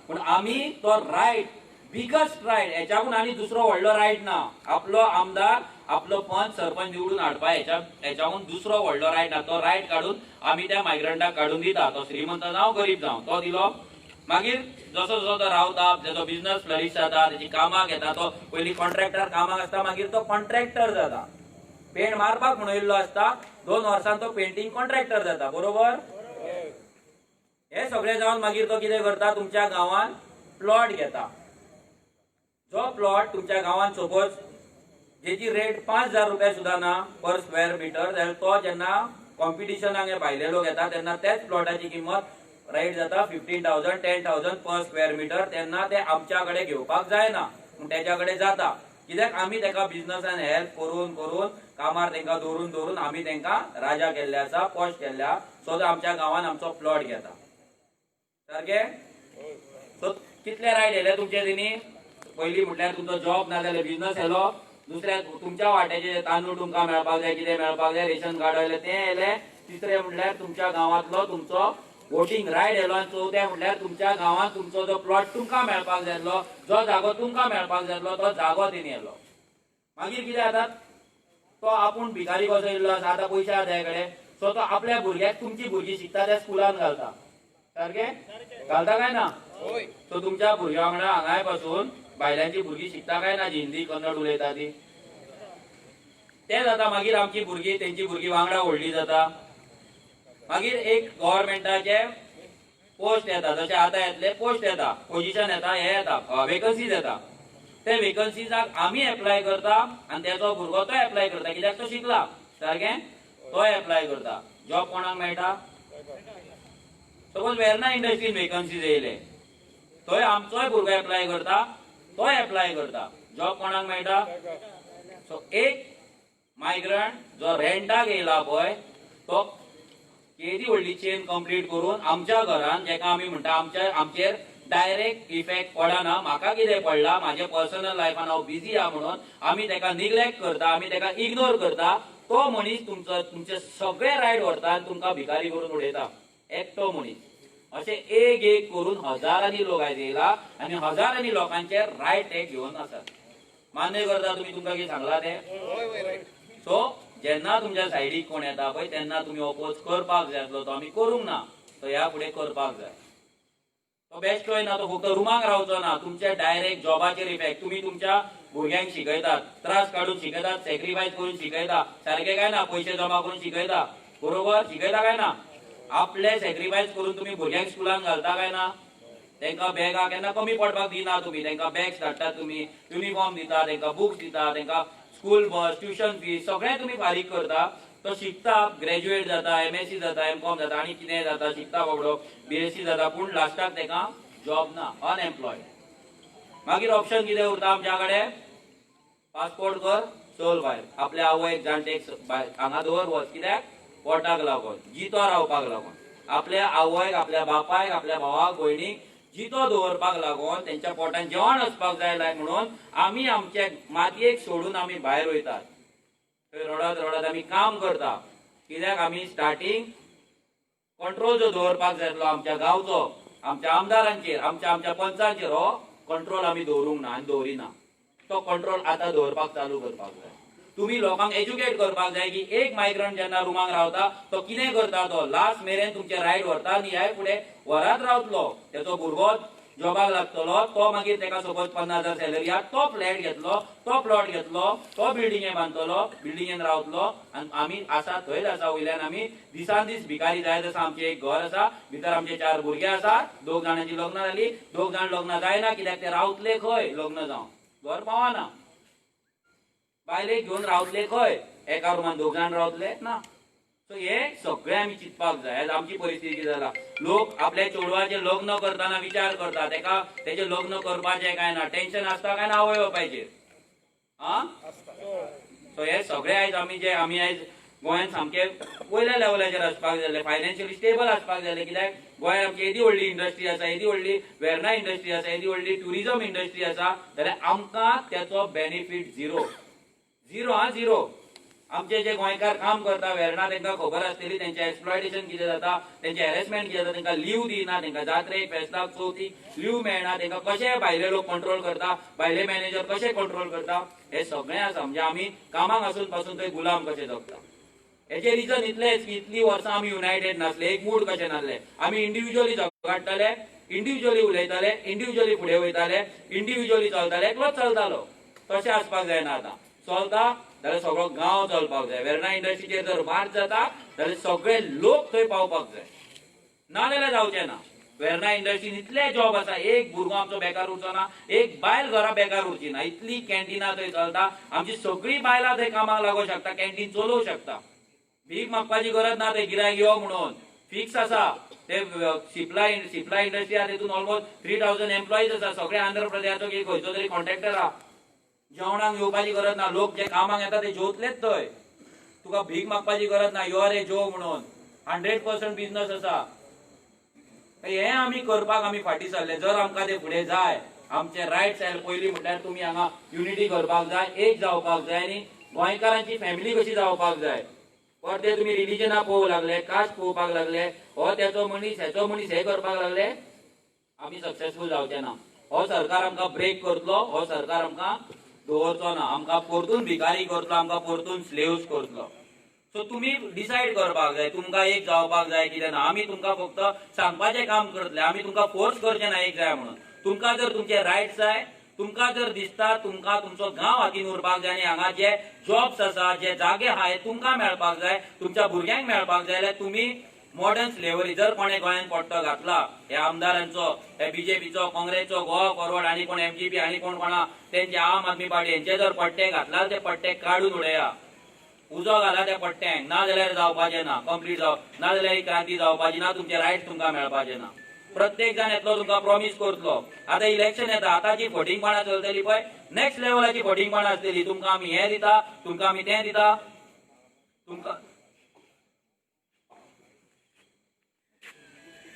पण आमी तो रायट, बिगस्ट रायट, हेच्याकून आनी दुसरो व्हडलो रायट ना. आपलो आमदार, आपलो पंच, सरपंच निवडून हाडपाक हेच्याकून दुसरो व्हडलो रायट ना. तो रायट काढून आमी त्या मायग्रंटाक काढून दिता. तो श्रीमंत जावं गरीब जावं तो दिलो. मागीर जसो जसो तो रावता, तेचो बिझनस फ्लरिश जाता, तेची कामां घेता, तो पयलीं कॉन्ट्रॅक्टर कामाक आसता, मागीर तो कॉन्ट्रॅक्टर जाता. पेंट मारपाक म्हणून येयल्लो असता, 2 वर्सांत तो पेंटिंग कॉन्ट्रॅक्टर जाता, बरोबर. हे सगळे जावन मागीर तो कितें करता, तुमच्या गांवांत प्लॉट घेता. जो प्लॉट तुमच्या गांवांत सपोज जेची रेट 5,000 रुपया सुद्धा ना पर स्क्वेअर मिटर, जाल्यार तो जेन्ना कॉम्पिटिशनाक हे भायले लोक येता तेन्ना त्याच प्लॉटाची किंमत रेट जाता 15,000 10,000 पर स्क्वेअर मिटर. तेन्ना ते आमच्या कडेन घेवपाक जायना, पूण तेच्या कडेन जाता. कित्याक आमी तेका बिझनसान हेल्प करून करून कामार तेंका दवरून दवरून आमी तेंका राजा केल्ले आसा, पॉश केल्ल्या, सो तो आमच्या गांवांत आमचो प्लॉट घेता. सारखे सो कितले रायट येयले तुमचे तेणी. पयलीं म्हटल्यार तुमचो जॉब ना जाल्यार बिझनस येलो, दुसऱ्या तुमच्या वाट्याचे तांदूळ तुमकां मेळपाक जाय, कितें मेळपाक जाय, रेशन कार्ड आयले ते येयले. तिसरे म्हटल्यार तुमच्या गांवांतलो तुमचो वोटिंग रायट येयलो. आनी चवथे म्हटल्यार तुमच्या गांवांत तुमचो जो प्लॉट तुमकां मेळपाक जायलो, जो जागो तुमकां मेळपाक जायलो तो जागो तेणी येयलो. मागीर कितें जाता, तो आपूण भिकारी कसो येयल्लो आसा, आतां पयशे आसा तेजे कडेन, सो तो आपल्या भुरग्याक तुमची भुरगीं शिकता त्या स्कुलान घालता. सारखे घालता काय ना. सो तुमच्या भुरग्या वांगडा हांगाय पासून भायल्यांची भुरगीं शिकता काय ना, जी हिंदी कन्नड उलयता ती. ते जाता. मागीर आमची भुरगीं तेंची भुरगीं वांगडा व्हडली जाता. मागीर एक गव्हर्नमेंटाचे पोस्ट येता, जशे आतां येतले पोस्ट येता, पोजिशन येता, हे येता, वेकन्सीज येता. ते वेकन्सीजाक आमी एप्लाय करता आनी तेचो भुरगो तो एप्लाय करता. कित्याक तो शिकला, सारखे तो एप्लाय करता. जॉब कोणाक मेळटा, सपोज वेर्ना इंडस्ट्रीन वेकन्सीज येयले, थंय आमचोय भुरगो एप्लाय करता, तो एप्लाय करता. जॉब कोणाक मेळटा. सो एक मायग्रंट जो रेंटाक येयला पळय तो केदी व्हडली चेन कंप्लीट करून आमच्या घरान, जेका आमी म्हणटा आमचेर डायरेक्ट इफेक्ट पडना. म्हाका कितें पडला, म्हाज्या पर्सनल लायफान हांव बिजी आहा म्हणून आमी तेका निग्लेक्ट करता, आमी तेका इग्नोर करता. तो मनीस तुमचे सगळे रायट व्हरता आनी तुमकां भिकारी करून उडयता, एकटो मनीस. अशे एक एक करून हजारांनी लोक आयज येयला आनी हजारांनी लोकांचे रायट ते घेवन आसात. मान्य करता तुमी तुमकां कितें सांगला ते. सो जेन्ना तुमच्या सायडीक कोण येता पळय तेन्ना तुमी ओपोज करपाक जाय आसलो, तो आमी करूंक ना, तो ह्या फुडें करपाक जाय. तो बेश्टोय ना, तो फक्त रुमाक रावचो ना. तुमच्या डायरेक्ट जॉबाचेर इफेक्ट. तुमी तुमच्या भुरग्यांक शिकयतात, त्रास काडून शिकयतात, सॅक्रिफायस करून शिकयता, सारखे काय ना, पयशे जमा करून शिकयता, बरोबर शिकयता काय ना. आपले सॅक्रिफायस करून तुमी भुरग्यांक स्कुलान घालता काय ना. तेंकां बॅगां केन्ना कमी पडपाक दिना तुमी, तेंकां बॅग्स धाडटात तुमी, युनिफॉर्म दिता, तेंकां बुक्स दिता, तेंकां स्कूल बस, ट्युशन फीस सगळें तुमी फारीक करता. तो शिकता, ग्रॅज्युएट जाता, MSc जाता, M.Com जाता, आनी कितें जाता, शिकता बाबडो, BSc जाता, पूण लास्टाक तेका जॉब ना, अनएम्प्लॉयड. मागीर ऑप्शन कितें उरता आमच्या कडेन, पासपोर्ट कर, चल भायर. आपल्या आवयक जाणटेक हांगा दवर वच, कित्याक पोटाक लागून, जितो रावपाक लागून. आपल्या आवयक, आपल्या बापायक, आपल्या भावाक, भयणीक जितो दवरपाक लागून, तेंच्या पोटान जेवण वचपाक जाय म्हणून आमी आमचे मातयेक सोडून आमी भायर वयतात. थंय रडत रडत आमी काम करता. कित्याक आमी स्टार्टींग कंट्रोल जो दवरपाक जाय आसलो आमच्या गांवचो, आमच्या आमदारांचेर, आमच्या पंचांचेर, हो कंट्रोल आमी दवरूंक ना आनी दवरिना. तो कंट्रोल आतां दवरपाक चालू करपाक जाय. तुम्ही लोकांक एज्युकेट करपाक जाय की एक मायग्रंट जेन्ना रुमाक रावता तो कितें करता, तो लास्ट मेरेन तुमचे रायट व्हरता आनी ह्या फुडें वरात रावतलो. तेचो भुरगो जॉबाक लागतलो तो मागीर ताका सपोज 50,000 सॅलरी आहा तो फ्लॅट घेतलो तो प्लॉट घेतलो तो बिल्डिंगे बांदतलो बिल्डिंगेन रावतलो आनी आमी आसा थंयच आसा वयल्यान आमी दिसान दीस भिकारी जाय तसो आमचें एक घर आसा भितर आमचे 4 भुरगे आसा 2 जाणांची लग्न जाली 2 जाण लग्न जायना कित्याक ते रावतले खंय लग्न जावन घर पावना बायलेक घेवन रावतले खंय एका रुमान 2 जाण रावतले ना सो हे सगळे आमी चिंतपाक जाय आमची परिस्थिती कितें जाला लोक आपल्या चेडवाचें लग्न करताना विचार करता तेका तेजें लग्न करपाचें काय ना टेन्शन आसता काय ना आवय बापायचेर आं सो हे सगळे आयज आमी आयज गोंयांत सामके वयल्या लेवलाचेर आसपाक जाय फायनान्शियली स्टेबल आसपाक जाय कित्याक गोंयांत आमची येदी व्हडली इंडस्ट्री आसा येदी व्हडली वेर्ना इंडस्ट्री आसा येदी व्हडली ट्युरिजम इंडस्ट्री आसा जाल्यार आमकां त्याचो बेनिफीट झिरो आमचे जे गोंयकार काम करता वेर्ना तांकां खबर आसतली तेंचें एक्सप्लॉयटेशन कितें जाता तेंचें हॅरेसमेंट कितें जाता तांकां लीव दिना तांकां जात्रेक फेस्ताक चवथीक लीव मेळना तांकां कशे भायले लोक कंट्रोल करता भायले मॅनेजर कशे कंट्रोल करता हे सगळें आसा म्हणजे आमी कामाक आसून पासून थंय गुलाम कशे जगता हेचे रिजन इतलेंच की इतलीं वर्सां आमी युनायटेड नासले एक मूड कशें नासले आमी इंडिव्हिज्युअली झगडटाले इंडिव्हिज्युअली उलयताले इंडिव्हिज्युअली फुडें वयताले इंडिव्हिज्युअली चलताले एकलोच चलतालो तशें आसपाक जायना आतां चलता जाल्यार सगळो गांव चलपाक जाय वेर्ना इंडस्ट्रीचेर जर वार जाता जाल्यार सगळे लोक थंय पावपाक जाय नाजाल्यार जावचें ना वेर्ना इंडस्ट्रीन इतले जॉब आसा एक भुरगो आमचो बेकार उरचो ना एक बायल घरा बेकार उरची ना इतली कॅन्टिनां थंय चलता आमची सगळीं बायलां थंय कामाक लागूंक शकता कॅन्टीन चलोवंक शकता भीक मागपाची गरज ना थंय गिरायक यो म्हणून फिक्स आसा ते सिप्ला इंडस्ट्री आहा तेतून ऑलमोस्ट 3000 एम्प्लॉईज आसा सगळे आंध्र प्रदेशाचो खंयचो तरी कॉन्ट्रॅक्टर आहा जेवणाक येवपाची गरज ना लोक जे कामाक येता ते जेवतलेच थंय तुका भीक मागपाची गरज ना यो रे जेव म्हणून 100% बिझनस आसा हे आमी करपाक आमी फाटी सरले जर आमकां ते फुडें जाय आमचे रायट्स आयले पयलीं म्हटल्यार तुमी हांगा युनिटी करपाक जाय एक जावपाक जाय आनी गोंयकारांची फॅमिली कशी जावपाक जाय परते तुमी रिलीजनाक पळोवंक लागले कास्ट पळोवपाक लागले हो तेचो मनीस हेचो मनीस हे करपाक लागले आमी सक्सेसफूल जावचे ना हो सरकार आमकां ब्रेक करतलो हो सरकार आमकां दवरचो ना आमकां परतून भिकारी करतलो आमकां परतून स्लेव्स करतलो सो तुमी डिसायड करपाक जाय तुमकां एक जावपाक जाय कितें ना आमी तुमकां फक्त सांगपाचें काम करतले आमी तुमकां फोर्स करचें ना एक जाय म्हणून तुमकां जर तुमचे रायट्स जाय तुमकां जर दिसता तुमकां तुमचो गांव हातीन उरपाक जाय आनी हांगा जे जॉब्स आसा जे जागे आहा हे तुमकां मेळपाक जाय तुमच्या भुरग्यांक मेळपाक जाय जाल्यार तुमी मॉडर्न स्लेवरी जर कोणे गोंयांत पट्टो घातला हे आमदारांचो हे बीजेपीचो काँग्रेसचो गोवा फॉरवर्ड आनी कोण एमजीपी आनी कोण कोणा तेंचे आम आदमी पार्टी हेंचे जर पट्टे घातला ते पट्टे काडून उडया उजो घाला त्या पट्ट्यांक ना जाल्यार जावपाचें ना कंप्लीट ना जाल्यार ही क्रांती जावपाची ना तुमचे रायट्स तुमकां मेळपाचे ना प्रत्येक जाण येतलो तुमकां प्रॉमिस करतलो आतां इलेक्शन येता आतांची फटींगपणां चलतली पळय नेक्स्ट लेवलाची फटींगपणां आसतली तुमकां आमी हें दिता तुमकां आमी तें दिता तुमकां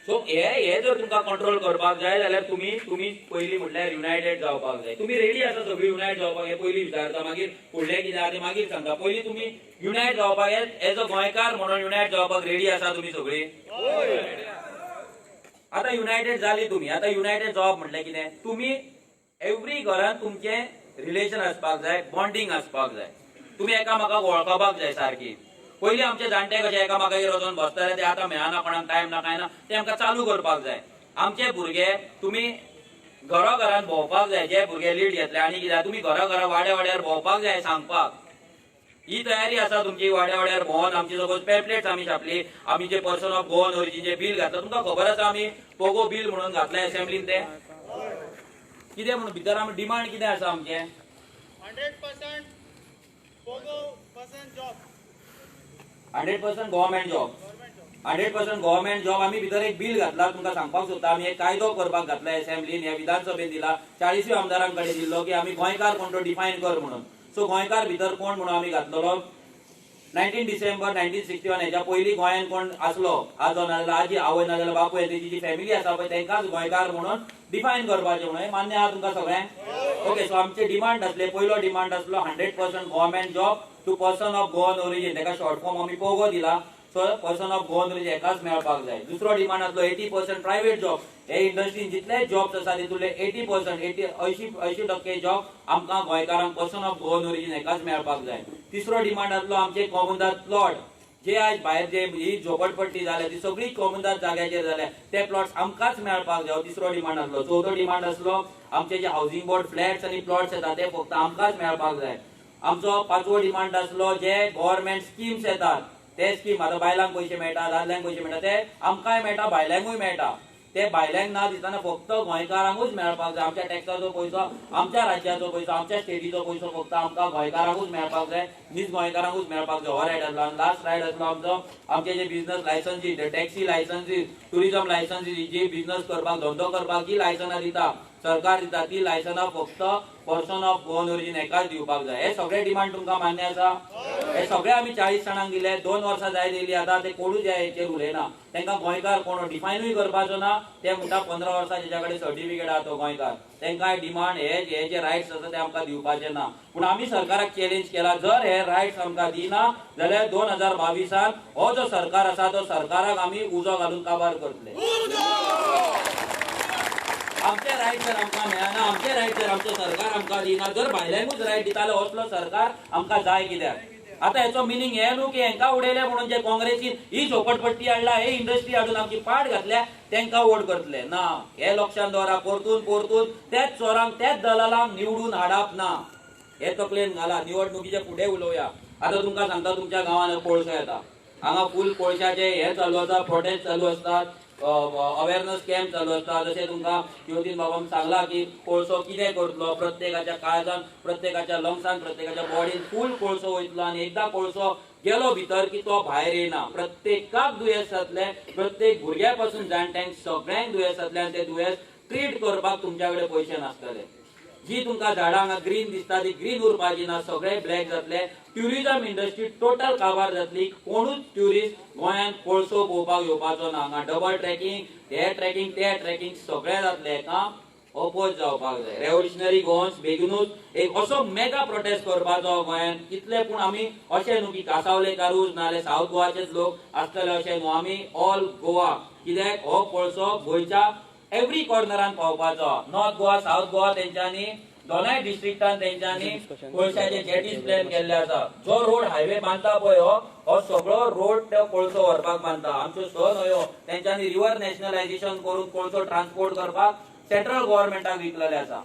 सो हे जर तुमकां कंट्रोल करपाक जाय जाल्यार तुमी पयलीं म्हटल्यार युनायटेड जावपाक जाय तुमी रेडी आसा सगळीं युनायट जावपाक हे पयलीं विचारता मागीर फुडलें कितें आहा तें मागीर सांगता पयलीं तुमी युनायट जावपाक एज अ गोंयकार म्हणून युनायट जावपाक रेडी आसा तुमी सगळीं आतां युनायटेड जाली तुमी आतां युनायटेड जावप म्हटल्यार कितें तुमी एवरी घरांत तुमचें रिलेशन आसपाक जाय बॉन्डिंग आसपाक जाय तुमी एकामेकाक वळखपाक जाय सारकी पयलीं आमचे जाणटे कशे एकामेकागेर वचून बसताले ते आतां मेळना कोणाक टायम ना काय ना ते आमकां चालू करपाक जाय आमचे भुरगे तुमी घराघरांत भोंवपाक जाय जे भुरगे लीड घेतले आनी कितें तुमी घराघरा वाड्यार भोंवपाक जाय सांगपाक ही तयारी आसा तुमची वाड्यार भोंवन आमची सपोज पॅम्पलेट्स आमी छापली आमी जे person of Goan origin bill घातला तुमकां खबर आसा आमी पोगो बील म्हणून घातलें असेंब्लीन ते कितें म्हणून भितर आमी डिमांड कितें आसा आमचें 100% pogo person job 100% government job 100% government job आमी भितर एक बील घातला तुमकां सांगपाक सोदता आमी एक कायदो करपाक घातला असेंब्लीन ह्या विधानसभेन दिला 40 आमदारांकडे दिल्लो की आमी गोंयकार कोण तो डिफायन कर म्हणून सो गोंयकार भितर कोण म्हणून आमी घातलेलो 19 डिसेंबर 1961 हेच्या पयलीं गोंयांत कोण आसलो आजो नाजाल्यार आजी आवय नाजाल्यार बापूय तेजी जी फॅमिली आसा पळय तांकांच गोंयकार म्हणून डिफायन करपाचें म्हणून मान्य आहा तुमकां सगळ्यांक ओके सो आमचे डिमांड आसले पयलो डिमांड आसलो 100% government job to person of Goan origin ताका शॉर्ट फॉर्म आमी पोगो दिला so person of Goan origin एकाच मेळपाक जाय दुसरो डिमांड आसलो 80% प्रायव्हेट जॉब हे इंडस्ट्रीन जितले जॉब्स आसा तितूंतले 80% 80% जॉब आमकां गोंयकारांक पर्सन ऑफ गोवन ओरिजीन एकाच मेळपाक जाय तिसरो डिमांड आसलो आमचे कोमुदात प्लॉट जे आज भायर जे ही झोपडपट्टी जाल्या ती सगळी कॉमनदार जाग्याचेर जाल्या ते प्लॉट्स आमकांच मेळपाक जाय. तिसरो डिमांड आसलो. चवथो डिमांड आसलो आमचे जे हाऊसिंग बोर्ड फ्लॅट्स आनी प्लॉट्स येतात ते फक्त आमकांच मेळपाक जाय. आमचो पांचवो डिमांड आसलो जे गव्हर्नमेंट स्किम्स येतात ते स्कीम आता बायलांक पयशे मेळटा, दादल्यांक पयशे मेळटा ते आमकांय मेळटा, भायल्यांकूय मेळटा. ते भायल्यांक ना दिसताना फक्त गोंयकारांकूच मेळपाक जाय. आमच्या टॅक्साचो पयसो, आमच्या राज्याचो पयसो, आमच्या स्टेटीचो पयसो फक्त आमकां गोंयकारांकूच मेळपाक जाय, नीज गोंयकारांकूच मेळपाक जाय. हो रायट आसलो. आनी लास्ट रायट आसलो आमचो आमचे जे बिझनस लायसन्सीस, टॅक्सी लायसन्सीस, टुरिझम लायसन्सीस, जी बिझनस करपाक धंदो करपाक जी लायसनां दिता सरकार दिता ती लायसनां फक्त पर्सन ऑफ गोवन ओरिजीन एकाच दिवपाक जाय. हे सगळे डिमांड तुमकां मान्य आसा? हे सगळे आमी 40 जाणांक दिले. 2 वर्सां जाय दिली. आता ते कोणूच हेचेर उलयना. तांकां गोंयकार कोण डिफायनूय करपाचो ना. ते म्हणटा 15 वर्सां जेच्या कडेन सर्टिफिकेट आहा तो गोंयकार. तांकां डिमांड हे जे रायट्स आसा ते आमकां दिवपाचे ना. पूण आमी सरकाराक चॅलेंज केला जर हे रायट्स आमकां दिना जाल्यार 2022 हो जो सरकार आसा तो सरकाराक आमी उजो घालून काबार करतले. आमचे रायट जर आमकां मेळना, आमचे रायट जर आमचो सरकार आमकां दिना, जर भायल्यांकूच रायट दितालो असलो सरकार आमकां जाय कित्याक? आता हेचो मिनींग हे न्हू की हांकां उडयले म्हणून जे काँग्रेसीन ही झोपडपट्टी हाडला, हे इंडस्ट्री हाडून आमची पाड घातल्या तांकां वोट करतले ना. हे लक्षात दवरा. परतून त्याच चोरांक त्याच दलालांक निवडून हाडप ना. हे तकलेन घाला. निवडणुकीचे फुडें उलोवया. आता तुमकां सांगता तुमच्या गांवांत कोळसो येता. हांगा फूल कोळशाचे हे चालू आसा, प्रोटेस्ट चालू असतात, अवेअरनेस कॅम्प चालू असता. जशें तुमकां ज्योतीन बाबान सांगला की कोळसो कितें करतलो, प्रत्येकाच्या काळजान, प्रत्येकाच्या लंग्सान, प्रत्येकाच्या बॉडीन फूल कोळसो वयतलो आनी एकदा कोळसो गेलो भितर की तो भायर येना. प्रत्येकाक दुयेंस जातले, प्रत्येक भुरग्या पासून जाणट्यांक सगळ्यांक दुयेंस जातले आनी ते दुयेंस ट्रीट करपाक तुमच्या कडेन पयशे नासतले. जी तुमकां झाडां हांगा ग्रीन दिसता ती ग्रीन उरपाची ना, सगळे ब्लॅक जातले. ट्युरिझम इंडस्ट्री टोटल काबार जातली. कोणूच ट्युरिस्ट गोंयांत कोळसो पळोवपाक येवपाचो ना. हांगा डबल ट्रॅकिंग, हे ट्रॅकिंग ते ट्रॅकिंग सगळे जातले. हेका अपोज जावपाक जाय. रेव्होल्युशनरी गोवन्स बेगीनूच एक असो मेगा प्रोटेस्ट करपाचो गोंयांत. कितले पूण आमी अशें न्हू की कासावलेकारूच नाल्यार सावथ गोवाचेच लोक आसतले अशें न्हू. आमी ऑल गोवा. कित्याक हो कोळसो गोंयच्या एव्हरी कॉर्नरान पावपाचो. नॉर्थ गोवा, साउथ गोवा तेंच्यांनी दोनाय डिस्ट्रिक्टान तेंच्यांनी कोळशाचे जेटीज प्लॅन केल्ले आसा. जो रोड हायवे बांदता पळय हो सगळो रोड तो कोळसो व्हरपाक बांदता. आमच्यो स न्हंयो तेंच्यांनी रिव्हर नॅशनलायझेशन करून कोळसो ट्रान्सपोर्ट करपाक सेंट्रल गव्हर्नमेंटाक विकलेले आसा.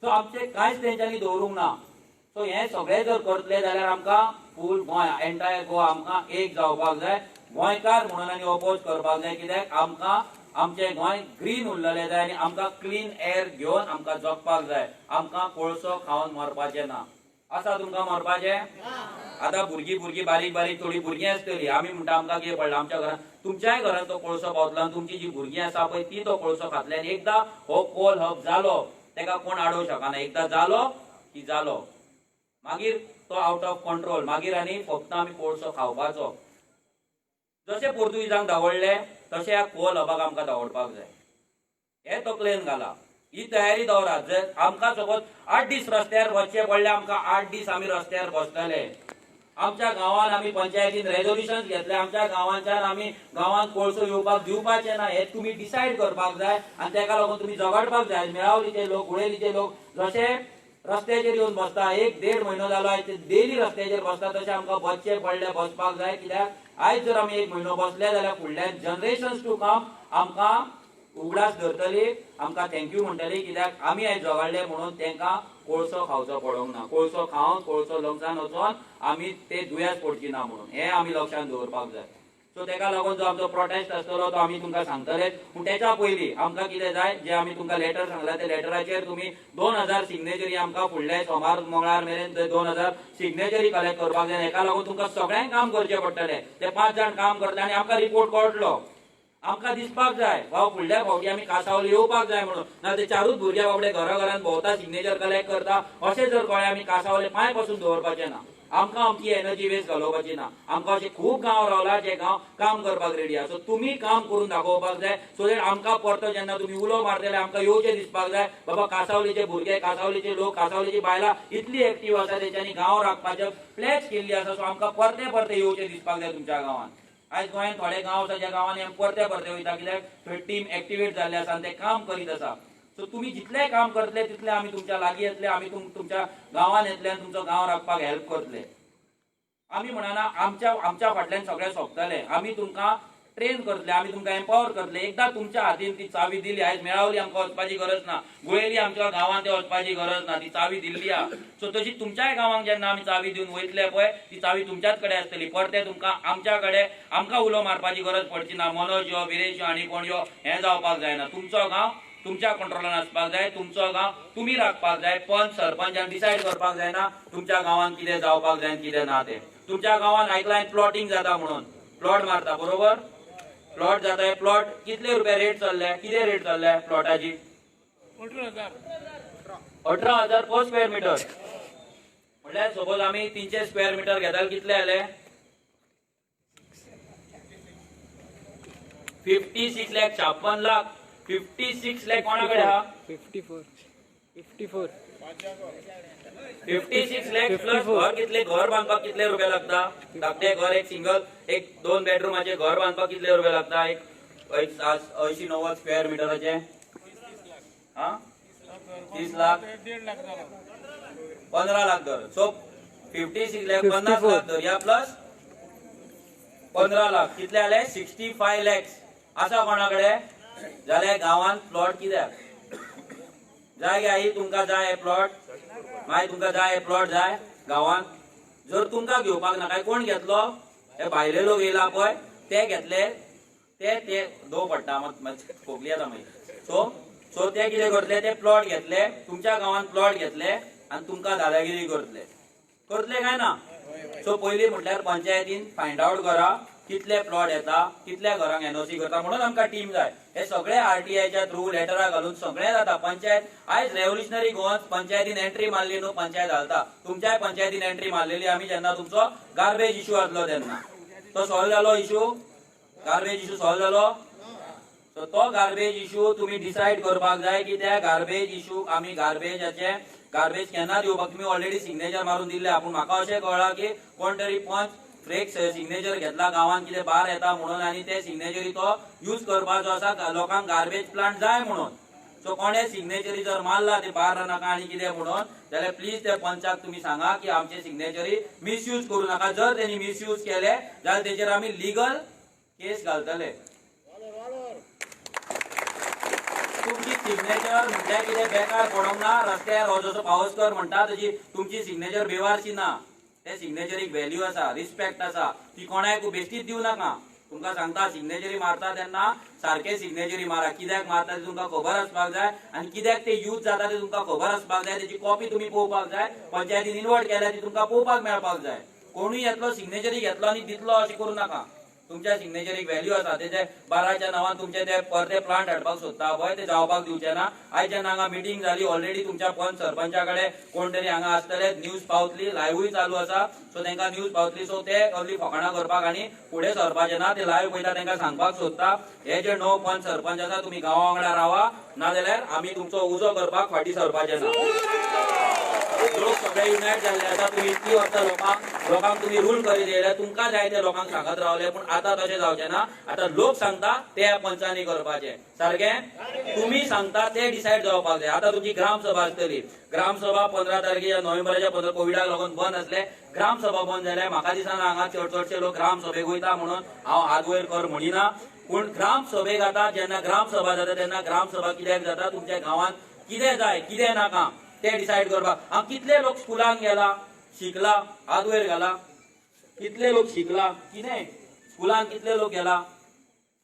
सो आमचे कांयच तेंच्यांनी दवरूंक ना. सो हे सगळे जर करतले जाल्यार आमकां फूल गोंय, एंटायर गोवा आमकां एक जावपाक जाय. गोंयकार म्हणून आनी अपोज करपाक जाय. कित्याक आमकां आमचे गोंय ग्रीन उरलेले जाय आनी आमकां क्लीन एअर घेवन आमकां जगपाक जाय. आमकां कोळसो खावन मरपाचें ना. आसा तुमकां मरपाचें? आता भुरगीं बारीक थोडी भुरगीं आसतली. आमी म्हणटा आमकां कितें पडला आमच्या घरांत, तुमच्याय घरांत तो कोळसो पावतलो आनी तुमची जी भुरगीं आसा पळय ती तो कोळसो खातले आनी एकदां हो कोल हब जालो तेका कोण आडोवंक शकना. एकदां जालो की जालो, मागीर तो आउट ऑफ कंट्रोल. मागीर आनी फक्त आमी कोळसो खावपाचो. जशे पोर्तुगीजांक धांवडले तशे ह्या कोल हबाक आमकां धांवडपाक जाय. हे तकलेन घाला. ही तयारी दवरात. जर आमकां सपोज 8 दीस रस्त्यार बसचे पडले, आमकां 8 दीस आमी रस्त्यार बसतले. आमच्या गांवांत आमी पंचायतीन रेझोल्युशन घेतले. आमच्या गांवांच्यान आमी गांवांत कोळसो येवपाक दिवपाचे ना हे तुमी डिसायड करपाक जाय आनी तेका लागून तुमी झगडपाक जाय. मेळावलीचे लोक, उडेलीचे लोक जशे रस्त्याचेर येवन बसता, 1-1.5 म्हयनो जालो आयज डेली रस्त्याचेर बसता, तशें आमकां बसचे पडले बसपाक जाय. कित्याक आयज जर आमी 1 म्हयनो बसले जाल्यार फुडल्यान जनरेशन्स टू कम आमकां उगडास धरतली, आमकां थँक्यू म्हणटली. कित्याक आमी आयज झगडले म्हणून तांकां कोळसो खावचो पडोंक ना. कोळसो खावन कोळसो लंग्सान वचोन आमी ते दुयेंस पडची ना म्हणून हे आमी लक्षांत दवरपाक जाय. सो तेका लागून जो आमचो प्रोटेस्ट आसतलो तो आमी तुमकां सांगतले. पूण तेच्या पयलीं आमकां कितें जाय, जे आमी तुमकां लेटर सांगला ते लेटराचेर तुमी 2000 सिग्नेचरी आमकां फुडले सोमार मंगळार मेरेन 2000 सिग्नेचरी कलेक्ट करपाक जाय. हेका लागून तुमकां सगळ्यांक काम करचें पडटलें. ते 5 जाण काम करतले आनी आमकां रिपोर्ट कळटलो. आमकां दिसपाक जाय वा फुडल्या फावटी आमी कासावले येवपाक जाय म्हणून. ना ते 4 भुरगे बाबडे घराघरांत भोंवता सिग्नेचर कलेक्ट करता अशें जर कळ्ळें आमी कासावले पांय पासून दवरपाचे ना. आमकां आमची एनर्जी वेस्ट घालोवपाची ना. आमकां अशे खूब गांव रावला जे गांव काम करपाक रेडी आसा. सो तुमी काम करून दाखोवपाक जाय. सो दॅट आमकां परतो जेन्ना तुमी उलो मारतले आमकां येवचें दिसपाक जाय बाबा कासावलीचे भुरगे, कासावलीचे लोक, कासावलीची बायलां इतली एक्टीव आसा, तेंच्यांनी गांव राखपाचें प्लेज केल्ली आसा. सो आमकां परते येवचें दिसपाक जाय तुमच्या गांवांत. आयज गोंयांत थोडे गांव आसा ज्या गांवांनी आमी परते वयता. कित्याक थंय टीम एक्टिवेट जाल्ले आसा आनी ते काम करीत आसा. सो तुम्ही जितले काम करतले तितले आमी तुमच्या लागीं येतले. आमी तुमच्या गांवांत येतले आनी तुमचो गांव राखपाक हेल्प करतले. आमी म्हणना आमच्या फाटल्यान सगळें सोंपतलें, आमी तुमकां ट्रेन करतले, आमी तुमकां एम्पावर करतले. एकदा तुमच्या हातीन ती चावी दिली, आयज मेळावली आमकां वचपाची गरज ना, गुळेली आमच्या गांवांत ते वचपाची गरज ना, ती चावी दिल्ली आहा. सो तशी तुमच्याय गांवांक जेन्ना आमी चावी दिवन वयतले पळय, ती चावी तुमच्याच कडेन आसतली. परते तुमकां आमच्या कडेन आमकां उलो मारपाची गरज पडची ना. मनोज यो, विरेश यो आनी कोण यो हें जावपाक जायना. तुमचो गांव तुमच्या कंट्रोलान आसपाक जाय, तुमचो गांव तुमी राखपाक जाय. पंच सरपंचान डिसायड करपाक जायना तुमच्या गांवांत कितें जावपाक जाय कितें ना तें. तुमच्या गांवांत आयकलां प्लॉटिंग जाता म्हणून, प्लॉट मारता बरोबर, प्लॉट जाता. प्लॉट कितले रुपया रेट चल्ले, कितें रेट चल्ले प्लॉटाची? 18,000 पर स्क्वेअर मीटर. म्हटल्यार सपोज आमी 300 स्क्वेअर मीटर घेताल, कितले जाले? 56 लाख, 56 लाख. 56 लाख कोणा कडेन आहा? 54 56 लाख प्लस घर कितले, घर बांधपाक कितले रुपये लागता? धाकटे घर, एक सिंगल, एक 2 बेडरूमाचे घर बांधपाक कितले रुपये लागता? एक 80-90 स्क्वेअर मीटराचे 30 लाख, 15 लाख धर. सो 56 लाख 50 लाख धर, या प्लस 15 लाख कितले जाले? 65 लाख. आसा कोणाकडे? जाल्यार गांवांत प्लॉट कित्याक जाय गे आई? तुमकां जाय प्लॉट? माय तुमकां जाय प्लॉट जाय गांवांत? जर तुमकां घेवपाक नाका, कोण घेतलो? हे भायले लोक येयला पळय, ते घेतले. ते दो पडटा खोकली येता मागीर. सो ते कितें करतले? ते प्लॉट घेतले, तुमच्या गांवांत प्लॉट घेतले आनी तुमकां दादागिरी करतले काय ना? सो पयलीं म्हटल्यार पंचायतीन फायंड आवट करा कितले प्लॉट येता, कितल्या घरांक एनओसी करता. म्हणून आमकां टीम जाय. हे सगळे आरटीआयच्या थ्रू लेटरां घालून सगळें जाता. पंचायत आयज रेव्होल्युशनरी गोवन पंचायतीन एंट्री मारली न्हू, पंचायत घालता. तुमच्याय पंचायतीन एंट्री मारलेली आमी जेन्ना तुमचो गार्बेज इश्यू आसलो तेन्ना. तो सॉल्व जालो इश्यू? गार्बेज इश्यू सॉल्व जालो? सो तो गार्बेज इश्यू तुमी डिसायड करपाक जाय की त्या गार्बेज इश्यू आमी गार्बेज केन्ना दिवपाक. तुमी ऑलरेडी सिग्नेचर मारून दिल्ले. पूण म्हाका अशें कळ्ळां की कोण तरी पंच फ्रेक सिग्नेचर घेतला गांवांत कितें बार येता म्हणून, आनी ते सिग्नेचरी तो यूज करपाचो आसा लोकांक गार्बेज प्लांट जाय म्हणून. सो कोणे सिग्नेचरी जर मारला ते बार नाका आनी कितें म्हणून, जाल्यार प्लीज त्या पंचाक तुमी सांगा की आमचे सिग्नेचरी मिसयूज करूं नाका. जर तेणी मिसयूज केले जाल्यार तेचेर आमी लिगल केस घालतले. तुमची सिग्नेचर म्हणजे कितें बेकार पडोंक ना. रस्त्यार हो जसो पावसकर म्हणटा तशी तुमची सिग्नेचर बेवारची ना. ते सिग्नेचरीक व्हॅल्यू आसा, रिस्पेक्ट आसा, ती कोणाक बेश्टीच दिवं नाका. तुमकां सांगता सिग्नेचरी मारता तेन्ना सारखे सिग्नेचरी मारा. कित्याक मारता ते तुमकां खबर आसपाक जाय आनी कित्याक ते यूज जाता ते तुमकां खबर आसपाक जाय. तेची कॉपी तुमी पळोवपाक जाय. पंचायतीन इन्वर्ट केल्या ती तुमकां पळोवपाक मेळपाक जाय. कोणूय येतलो सिग्नेचरी घेतलो आनी दितलो अशें करूं नाका. तुमच्या सिग्नेचरीक व्हॅल्यू आसा. तेचे बाराच्या नांवान तुमचे ते परते प्लांट हाडपाक सोदता पळय ते जावपाक दिवचे ना. आयज जेन्ना हांगा मिटींग जाली ऑलरेडी तुमच्या पंच सरपंचा कडेन कोण तरी हांगा आसतले, न्यूज पावतली, लायव्हूय चालू आसा. सो तांकां न्यूज पावतली. सो ते कसली फकाणां करपाक आनी फुडें सरपाचे ना. ते लायव्ह पळयता तांकां सांगपाक सोदता हे जे णव पंच सरपंच आसा तुमी गांवा वांगडा रावा, नाजाल्यार आमी तुमचो उजो करपाक फाटीं सरपाचे ना. लोक सगळे युनायट जाल्ले आसा. तुमी इतली वर्सां लोकांक तुमी रूल करीत येयले, तुमकां जाय ते लोकांक सांगत रावले. पूण आतां तशें जावचें ना. आतां लोक सांगता ते पंचांनी करपाचें. सारकें? तुमी सांगता ते डिसायड जावपाक जाय. आतां तुमची ग्रामसभा आसतली. ग्रामसभा 15 तारखेच्या नोव्हेंबराच्या 15 कोविडाक लागून बंद आसले. ग्रामसभा बंद जाल्यार म्हाका दिसना हांगा चडशे लोक ग्रामसभेक वयता म्हणून हांव हात वयर कर म्हणिना. पूण ग्रामसभेक आतां जेन्ना ग्रामसभा जाता तेन्ना ग्रामसभा कित्याक जाता? तुमच्या गांवांत कितें जाय कितें नाका ते डिसायड करपाक. हांव कितले लोक स्कुलांक गेला, शिकला, हात वयर घाला. कितले लोक शिकला, कितें स्कुलांक कितले लोक गेला?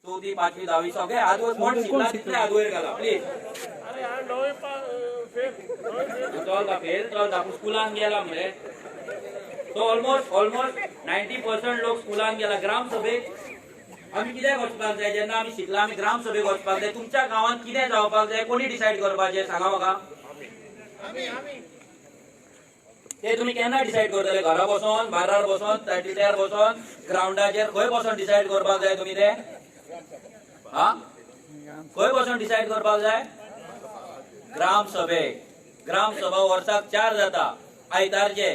4थी 5वी 10वी सगळे हात वयर. कोण शिकला तितले हात वयर घाला प्लीज. चलता फेल चलता पूण स्कुलांक गेला मरे. तो ऑलमोस्ट 90% लोक स्कुलांक गेला. ग्रामसभेक आमी कित्याक वचपाक जाय? जेन्ना आमी शिकला आमी ग्रामसभेक वचपाक जाय. तुमच्या गांवांत कितें जावपाक जाय कोणी डिसायड करपाचें सांगा म्हाका. ते तुमी केन्ना डिसायड करतले? घरा बसोन, बारार बसोन, तॅटिल्यार बसोन, ग्राउंडाचेर खंय बसोन डिसायड करपाक जाय तुमी ते? खंय बसोन डिसायड करपाक जाय? ग्रामसभेक. ग्रामसभा वर्साक 4 जाता. आयतारचे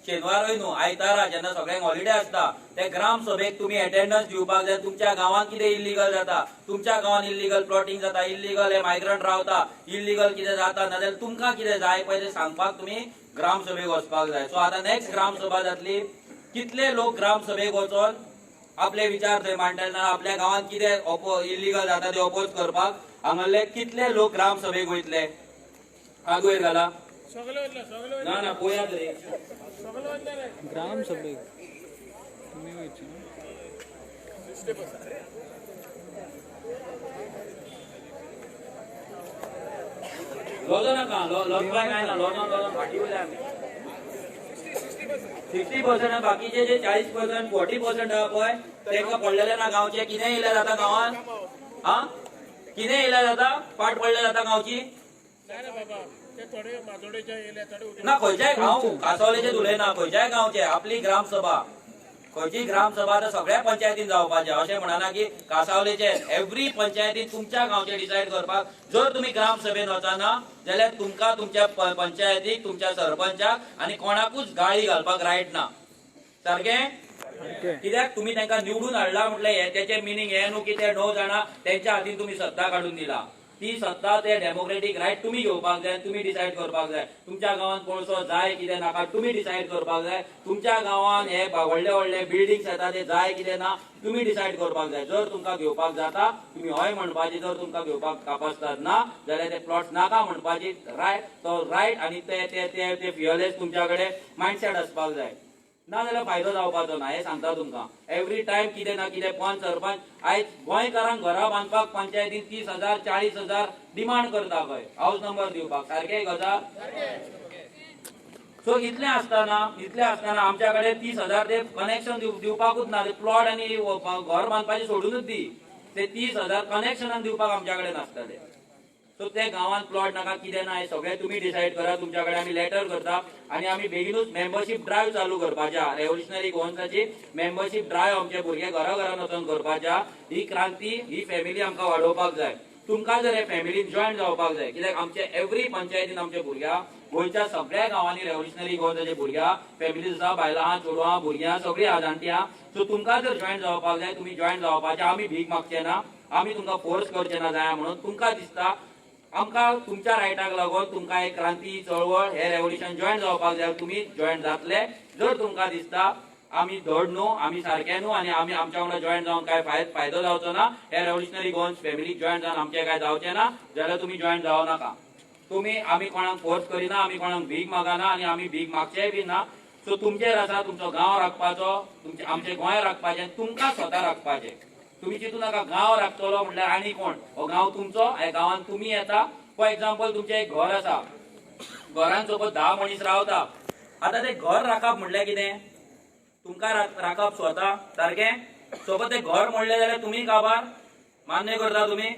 शेनवारूय न्हू, आयतारा जेन्ना सगळ्यांक हॉलिडे आसता ते ग्रामसभेक तुमी अटेंडन्स दिवपाक जाय. तुमच्या गांवांत कितें इल्लीगल जाता, तुमच्या गांवांत इल्लीगल प्लॉटिंग जाता, इल्लीगल हे मायग्रंट रावता, इल्लीगल कितें जाता, नाजाल्यार तुमकां कितें जाय पळय ते सांगपाक तुमी ग्रामसभेक वचपाक जाय. सो आतां नेक्स्ट ग्रामसभा जातली कितले लोक ग्रामसभेक वचोन आपले विचार थंय मांडटना आपल्या गावात कितें इलिगल जाता ते ऑपोज करपाक हांगाले कितले लोक ग्रामसभेक वयतले हात वयर घाला सगळे वयतले सगळे ना ना पळयात रे सगळे वयतले रे ग्राम सभेक तुमी वयची न्हू? लोजो नाका लोजपाक काय ना लोजोन फाटी वयले आमी 60% बाकीचे जे 40% 40% आहा पळय तेंका पडलेले ना गांवचे कितें येयले जाता गांवान हा कितें येयले जाता पाट पडले जाता गांवची नाही रे बाबा ते थोडे माजोडेचे येयले थोडे उठे ना खंयच्याय गांव कांसावलेचे उलयना खंयच्याय गांवचे आपली ग्रामसभा खंयची ग्रामसभा तर सगळ्या पंचायतीन जावपाचे अशें म्हणना की कांसावलेचे एव्हरी पंचायतीन तुमच्या गांवचे डिसायड करपाक जर तुम्ही ग्रामसभेन वचना जाल्यार तुमकां तुमच्या पंचायतीक तुमच्या सरपंचाक आनी कोणाकूच गाळी घालपाक रायट ना सारकें कित्याक तुम्ही तांकां निवडून हाडला म्हटल्यार तेचे मिनींग हे न्हू की ते 9 जाणां तेंच्या हातीन तुम्ही सत्ता काडून दिला ती सत्ता ते डेमोक्रेटीक रायट तुम्ही घेवपाक जाय तुम्ही डिसायड करपाक जाय तुमच्या गांवांत कोळसो जाय कितें नाका तुम्ही डिसायड करपाक जाय तुमच्या गांवांत हे व्हडले व्हडले बिल्डिंग्स येता ते जाय कितें ना तुम्ही डिसायड करपाक जाय जर तुमकां घेवपाक जाता तुम्ही हय म्हणपाची जर तुमकां घेवपाक कापासतात ना जाल्यार ते प्लॉट्स नाका म्हणपाची रायट तो रायट आनी ते ते ते ते फियरलेस तुमच्या कडेन मायंडसेट आसपाक जाय ना जाल्यार फायदो जावपाचो ना हे सांगता तुमकां एव्हरी टायम कितें ना कितें पंच सरपंच आयज गोंयकारांक घरां बांदपाक पंचायतीन 30,000 40,000 डिमांड करता खंय हाऊस नंबर दिवपाक सारकें गजाल सो इतलें आसतना आमच्या कडेन 30,000 ते कनेक्शन दिवपाकूच ना ते प्लॉट आनी घर बांदपाचें सोडूनच दी ते 30,000 कनेक्शनाक दिवपाक आमच्या कडेन नासतले सो ते गांवांत प्लॉट नाका कितें ना हे सगळें तुमी डिसायड करा तुमच्या कडेन आमी लेटर करता आनी आमी बेगीनूच मेंबरशीप ड्रायव्ह चालू करपाच्या रेव्होल्युशनरी गोवन्साची मेंबरशीप ड्रायव्ह आमचे भुरगे घराघरान वचून करपाच्या ही क्रांती ही फॅमिली आमकां वाडोवपाक जाय तुमकां जर हे फॅमिलीन जॉयन जावपाक जाय कित्याक आमचे एव्हरी पंचायतीन आमचे भुरग्यां गोंयच्या सगळ्या गांवांनी रेव्होल्युशनरी गोवन्साचे भुरग्यां फॅमिलीज आहा बायलां आहा चेडवां भुरग्यां सगळीं आहा जाणटी आहा सो तुमकां जर जॉयन जावपाक जाय तुमी जॉयन जावपाचे आमी भीक मागचे ना आमी तुमकां फोर्स करचे ना जाय म्हणून तुमकां दिसता आमकां तुमच्या रायटाक लागून तुमकां एक क्रांती चळवळ हे रेव्होल्युशन जॉयन जावपाक जाय तुमी जॉयन जातले जर तुमकां दिसता आमी धड न्हू आमी सारके न्हू आनी आमी आमच्या वांगडा जॉयन जावन काय फायदो जावचो ना हे रेव्होल्युशनरी गोवन्स फॅमिलीक जॉयन जावन आमचे काय जावचे ना जाल्यार तुमी जॉयन जावं नाका तुमी आमी कोणाक फोर्स करिना आमी कोणाक भीक मागना आनी आमी भीक मागचेय बी ना सो तुमचेर आसा तुमचो गांव राखपाचो तुमचे आमचे गोंय राखपाचें तुमकां स्वता राखपाचें तुम्ही चिंतू नाका गांव राखतलो म्हटल्यार आनी कोण हो गांव तुमचो हे गांवांत तुमी येता फॉर एक्झाम्पल तुमचें एक घर आसा घरान सपोज 10 मनीस रावता आतां ते घर राखप म्हटल्यार कितें तुमकां राखप स्वता सारकें सपोज ते घर मोडलें जाल्यार तुमी काबार मान्य करता तुमी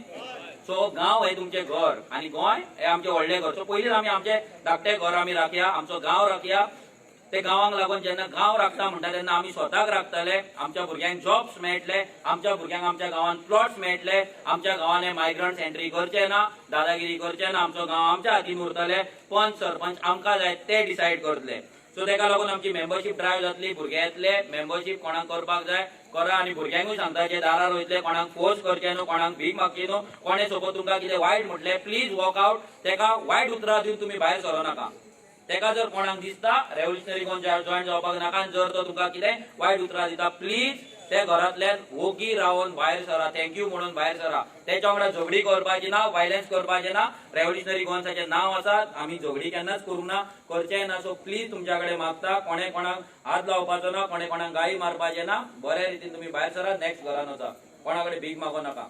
सो गांव हे तुमचें घर आनी गोंय हे आमचें व्हडलें घर सो पयलींच आमी आमचें धाकटें घर आमी राखया आमचो गांव राखया ते गांवांक लागून जेन्ना गांव राखता म्हणटा तेन्ना आमी स्वताक राखतले आमच्या भुरग्यांक जॉब्स मेळटले आमच्या भुरग्यांक आमच्या गांवांत प्लॉट्स मेळटले आमच्या गांवांत हे मायग्रंट्स एंट्री करचे ना दादागिरी करचे ना आमचो गांव आमच्या हातीन उरतले पंच सरपंच आमकां जाय ते डिसायड करतले सो तेका लागून आमची मेंबरशीप ड्रायव्ह जातली भुरगे येतले मेंबरशीप कोणाक करपाक जाय करा आनी भुरग्यांकूय सांगताचे दारार वयतले कोणाक फोर्स करचे न्हू कोणाक भीक मागची न्हू कोणे सपोज तुमकां कितें वायट म्हटलें प्लीज वॉक आउट तेका वायट उतरां दिवन तुमी भायर सरो नाका तेका जर कोणाक दिसता रेव्होल्युशनरी गोवन जॉयन जावपाक नाका जर तो तुमकां कितें वायट उतरां दिता प्लीज ते घरांतल्यान ओगी रावन भायर सरा थँक्यू म्हणून भायर सरा तेच्या वांगडा झगडी करपाची ना वायलन्स करपाचें ना रेव्होल्युशनरी गोवन्साचें नांव आसा आमी झगडी केन्नाच करूंक ना करचें ना सो प्लीज तुमच्या कडेन मागता कोणे कोणाक हात लावपाचो ना कोणे कोणाक गाळी मारपाचें ना बऱ्या रितीन तुमी भायर सरा नेक्स्ट घरान वचा कोणा कडेन भीक मागो नाका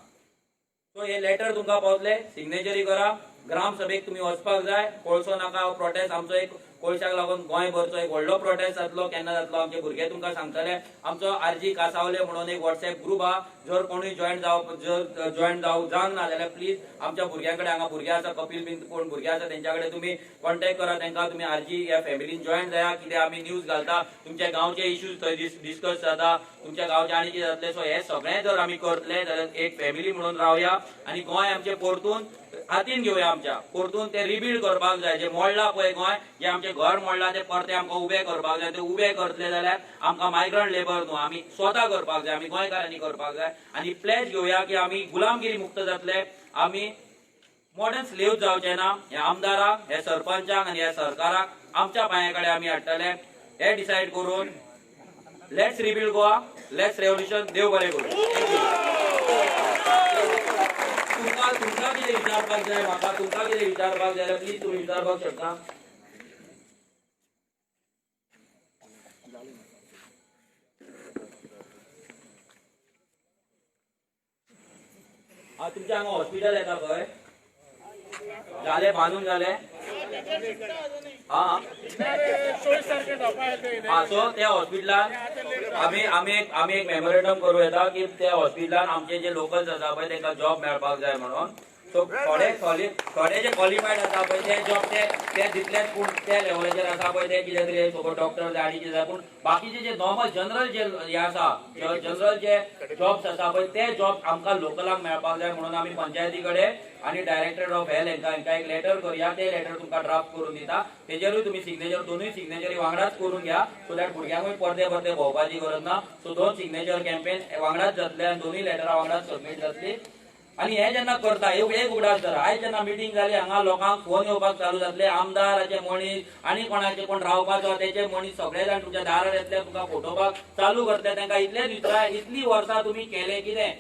सो हे लेटर तुमकां पावतले सिग्नेचरी करा ग्रामसभेक तुम्ही वचपाक जाय कोळसो नाका प्रोटेस्ट आमचो एक कोळशाक लागून गोंयभरचो एक व्हडलो प्रोटेस्ट जातलो केन्ना जातलो आमचे भुरगे तुमकां सांगतले आमचो आरजी कासावले म्हणून एक व्हॉट्सएप ग्रुप आहा जर कोणूय जॉयन जावंक ना जाल्यार प्लीज आमच्या भुरग्यां कडेन हांगा भुरगे आसा कपील बीन कोण भुरगे आसा तेंच्या कडेन तुमी कॉन्टॅक्ट करा तेंकां तुमी आरजी ह्या फॅमिलीन जॉयन जाया कितें आमी न्यूज घालता तुमच्या गांवचे इश्यूज थंय डिस्कस जाता तुमच्या गांवचे आनी कितें जातलें सो हे सगळें जर आमी करतले जाल्यार एक फॅमिली म्हणून रावया आनी गोंय आमचें परतून हातीन घेवया आमच्या परतून ते रिबिल्ड करपाक जाय जे मोडला पळय गोंय जे आमचे घर मोडला ते परते आमकां उबे करपाक जाय ते उबे करतले जाल्यार आमकां मायग्रंट लेबर न्हू आमी स्वता करपाक जाय आमी गोंयकारांनी करपाक जाय आनी प्लेज घेवया की आमी गुलामगिरी मुक्त जातले आमी मॉडर्न स्लेव्ह जावचे ना हे आमदाराक हे सरपंचाक आनी हे सरकाराक आमच्या पांया कडेन आमी हाडटले हे डिसायड करून let's rebuild Goa, let's revolution. देव बरें करूं. तुमकां कितें विचारपाक जाय, म्हाका तुमकां कितें विचारपाक जाय प्लीज तुम्ही विचारपाक शकता. तुमच्या हांगा हॉस्पिटल येता पळय, जाले बांदून जाले. हा सो त्या हॉस्पिटलान आमी एक मेमोरेंडम करूं येता की त्या हॉस्पिटलान आमचे जे लोकल्स आसा पळय तांकां जॉब मेळपाक जाय म्हणून. सो थोडे जे क्वॉलिफायड आसा पळय ते जॉब ते दितलेच, पूण त्या लेवलाचेर आसा पळय ते कितें तरी सपोज डॉक्टर जाय आनी कितें जाय, पूण बाकीचे जे नॉर्मल जनरल जे हे आसा, जनरल जे जॉब्स आसा पळय ते जॉब आमकां लोकलांक मेळपाक जाय म्हणून आमी पंचायती कडेन आनी डायरेक्टर ऑफ हेल्थ हांकां एक लेटर करूया. ते लेटर तुमकां ड्राफ्ट करून दिता, तेजेरूय तुमी सिग्नेचर, दोनूय सिग्नेचरी वांगडाच करून घ्या, सो दॅट भुरग्यांकूय परते भोंवपाची गरज ना. सो 2 सिग्नेचर कॅम्पेन वांगडाच जातले आनी दोनूय लेटरां वांगडाच सबमीट जातली. आणि हे जेन्ना करता एक उगडास धरा, आयज जेन्ना मिटींग जाली हांगा लोकांक फोन येवपाक चालू जातले, आमदाराचे मनीस आनी कोणाचे कोण रावपाचो तेचे मनीस सगळे जाण तुमच्या दारार येतले, तुमकां फोटोवपाक चालू करतले. तांकां इतलेच विचारा, इतली वर्सां तुमी केले कितें,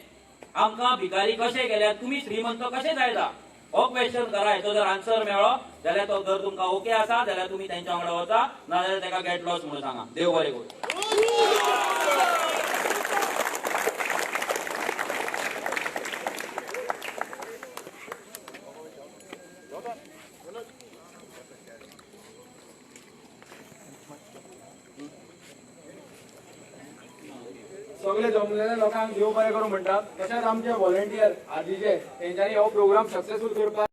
आमकां भिकारी कशे केल्यात, तुमी श्रीमंत कशे जायता, हो क्वेश्चन करा. हेचो जर आन्सर मेळ्ळो जाल्यार तो जर तुमकां ओके आसा जाल्यार तुमी तेंच्या वांगडा वचा, नाजाल्यार ताका गेट लॉस म्हणून सांगा. देव बरें करूं. सगळे जमलेल्या लोकांक देव बरें करूं म्हणटात. तशेंच आमचे व्हॉलंटियर आदीचे तेंच्यांनी हो प्रोग्राम सक्सेसफूल करपाक